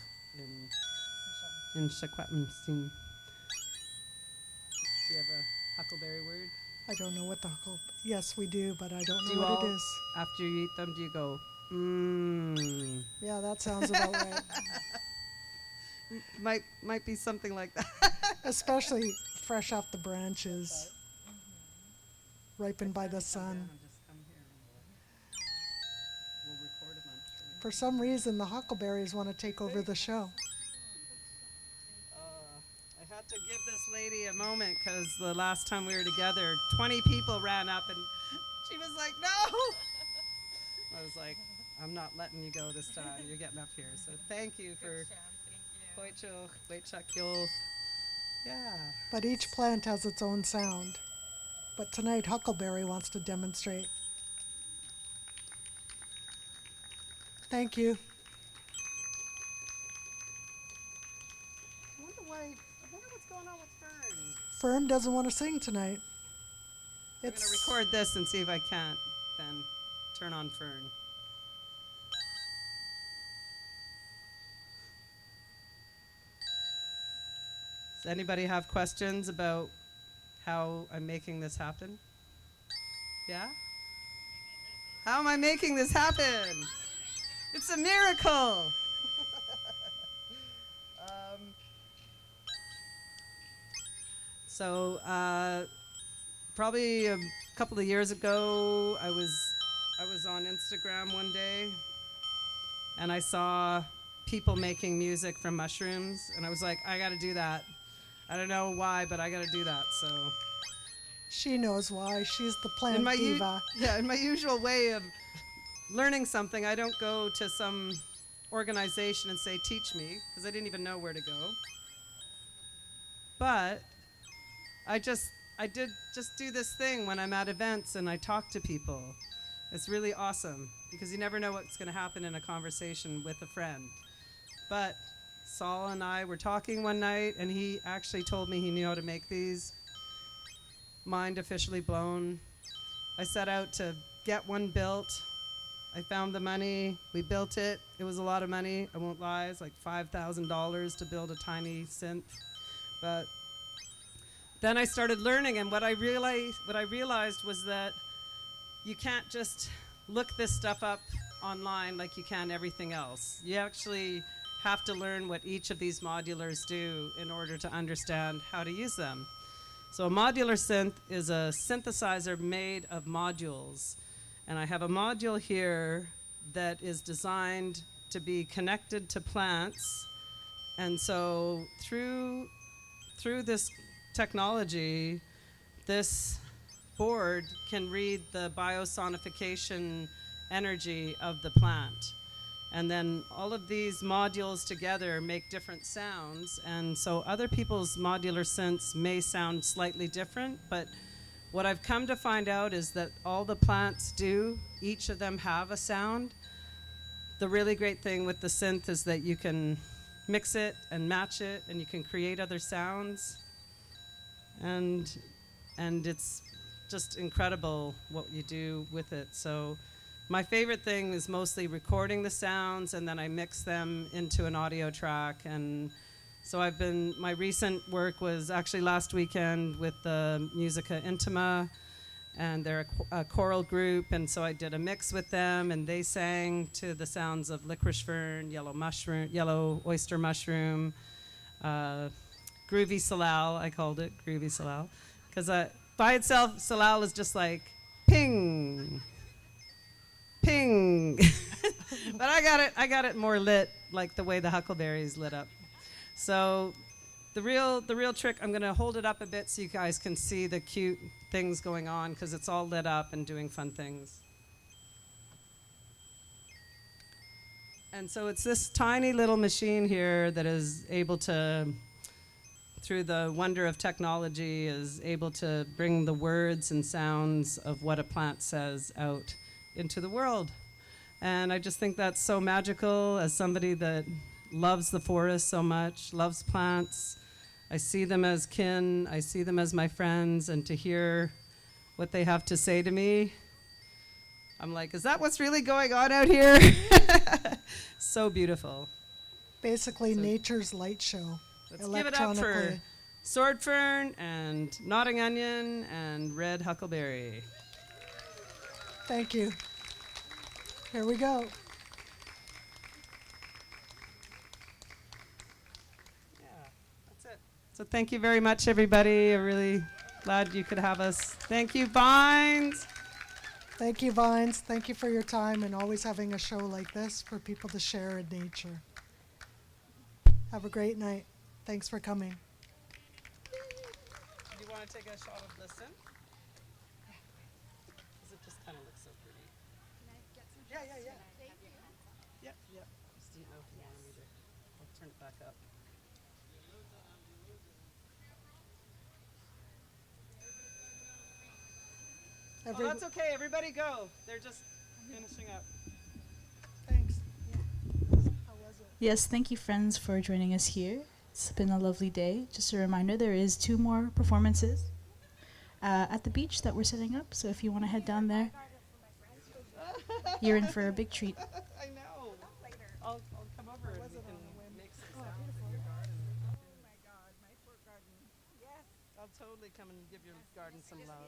in Shakwatmsin. Do you have a huckleberry word? I don't know what the yes, we do, but I don't Do know you what all, it is. after you eat them, do you go, mmm? Yeah, that sounds about right. Might be something like that. Especially fresh off the branches, ripened by the sun. For some reason, the huckleberries want to take over the show. I had to give this lady a moment because the last time we were together, 20 people ran up and she was like, no! I was like, I'm not letting you go this time. You're getting up here. So thank you for yeah. But each plant has its own sound. But tonight, huckleberry wants to demonstrate. Thank you. I wonder what's going on with Fern. Fern doesn't want to sing tonight. I'm going to record this and see if I can't then turn on Fern. Does anybody have questions about how I'm making this happen? Yeah? How am I making this happen? It's a miracle. So probably a couple of years ago, I was on Instagram one day, and I saw people making music from mushrooms, and I was like, I gotta do that. I don't know why, but I gotta do that. So She knows why. She's the plant in my diva. in my usual way of learning something, I don't go to some organization and say, teach me, because I didn't even know where to go. But I did just do this thing when I'm at events and I talk to people. It's really awesome because you never know what's going to happen in a conversation with a friend. But Saul and I were talking one night and he actually told me he knew how to make these. Mind officially blown. I set out to get one built. I found the money. We built it. It was a lot of money. I won't lie. It's like $5,000 to build a tiny synth. But then I started learning, and what I realized was that you can't just look this stuff up online like you can everything else. You actually have to learn what each of these modulars do in order to understand how to use them. So a modular synth is a synthesizer made of modules. And I have a module here that is designed to be connected to plants. And so through this technology, this board can read the biosonification energy of the plant. And then all of these modules together make different sounds. And so other people's modular synths may sound slightly different, but what I've come to find out is that all the plants do, each of them have a sound. The really great thing with the synth is that you can mix it and match it, and you can create other sounds. And it's just incredible what you do with it. So my favorite thing is mostly recording the sounds, and then I mix them into an audio track. And so my recent work was actually last weekend with the Musica Intima, and they're a choral group, and so I did a mix with them, and they sang to the sounds of licorice fern, yellow oyster mushroom, groovy salal, I called it groovy salal, because by itself, salal is just like ping, ping, but I got it more lit, like the way the huckleberries lit up. So the real trick, I'm going to hold it up a bit so you guys can see the cute things going on, because it's all lit up and doing fun things. And so it's this tiny little machine here that is able to, through the wonder of technology, is able to bring the words and sounds of what a plant says out into the world. And I just think that's so magical as somebody that loves the forest so much, loves plants. I see them as kin, I see them as my friends, and to hear what they have to say to me, I'm like, is that what's really going on out here? So beautiful. Basically, nature's light show. Let's give it up for sword fern and nodding onion and red huckleberry. Thank you. Here we go. So thank you very much, everybody. I'm really glad you could have us. Thank you, Vines. Thank you, Vines. Thank you for your time and always having a show like this for people to share in nature. Have a great night. Thanks for coming. Do you want to take a shot of this in? Because it just kind of looks so pretty. Can I get some Yeah. Thank you. Yep. Just didn't know if you wanted me to. I'll turn it back up. Oh, that's okay. Everybody go. They're just finishing up. Thanks. How was it? Yes, thank you, friends, for joining us here. It's been a lovely day. Just a reminder, there is 2 more performances at the beach that we're setting up. So if you want to head down there, you're in for a big treat. I know. I'll come over and we can make some sounds in your garden. Oh my God, my poor garden. Yes. I'll totally come and give your garden some love.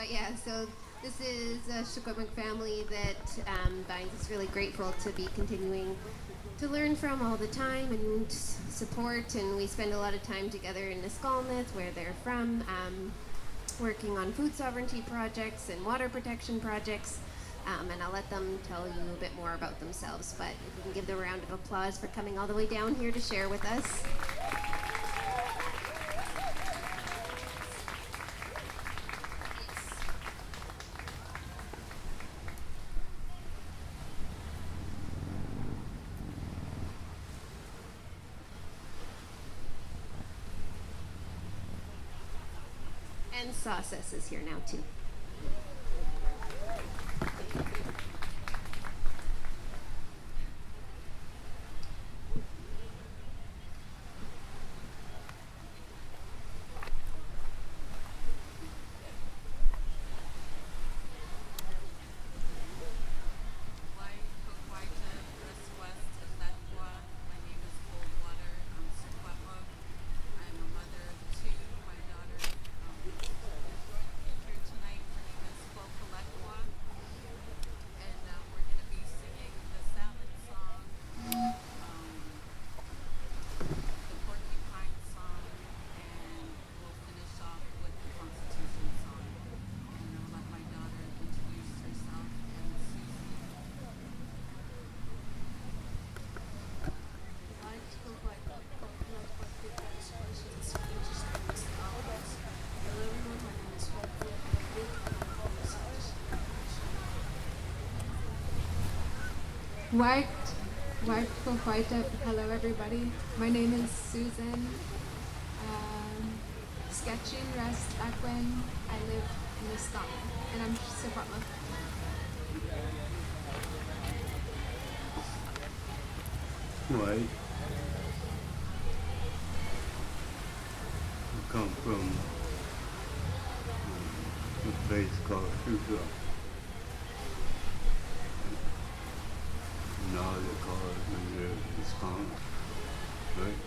But yeah, so this is a Secwepemc family that Vines is really grateful to be continuing to learn from all the time and support. And we spend a lot of time together in Nisqualneth, where they're from, working on food sovereignty projects and water protection projects. And I'll let them tell you a bit more about themselves. But if we can give them a round of applause for coming all the way down here to share with us. And Sauces is here now too. Hello everybody. My name is Susan. Sketching Rest Equin. I live in Scotland and I'm Secwepemc. Right. I come from a place called Cedars. Now they call it Wisconsin, right?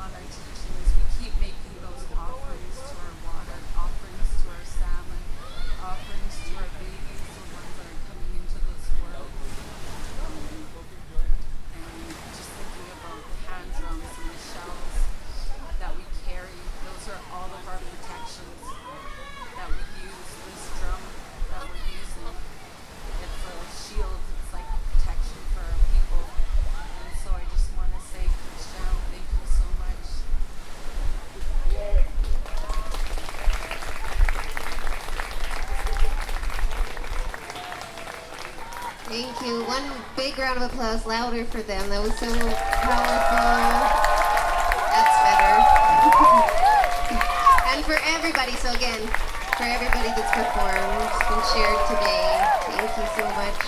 on our teachings. We keep making those offerings to our water, offerings to our salmon, offerings to our babies, the ones that are coming into this world. And just thinking about the hand drums and the shells that we carry, those are all of our protections that we use. This drum that we're using, it's a shield, it's like a protection for our people. And so I just want to say, Christian, thank you so much. Thank you. One big round of applause, louder for them. That was so powerful. That's better. And for everybody, so again, for everybody that's performed and shared today, thank you so much.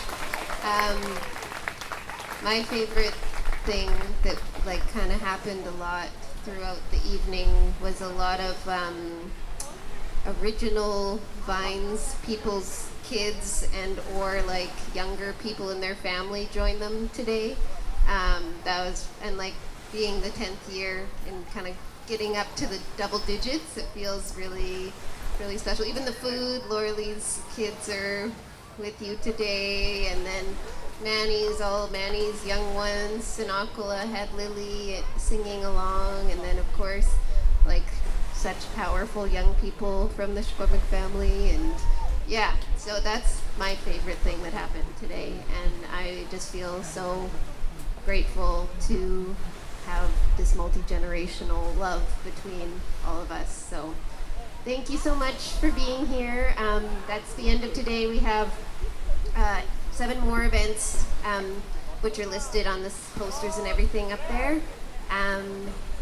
My favorite thing that like kind of happened a lot throughout the evening was a lot of original vines, people's kids and or like younger people in their family joined them today. That was, and like being the 10th year and kind of getting up to the double digits, it feels really, really special. Even the food, Laurelie's kids are with you today, and then Manny's young ones, Sinakula had Lily singing along, and then of course like such powerful young people from the Shkomic family, and yeah, so that's my favorite thing that happened today, and I just feel so grateful to have this multi-generational love between all of us. So thank you so much for being here. That's the end of today. We have 7 more events, which are listed on the posters and everything up there.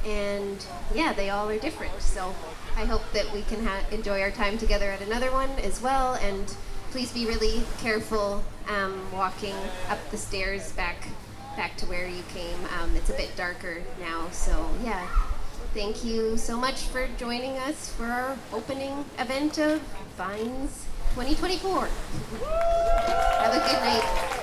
And yeah, they all are different. So I hope that we can enjoy our time together at another one as well. And please be really careful walking up the stairs back to where you came. It's a bit darker now. So yeah, thank you so much for joining us for our opening event of Vines 2024. Have a good night.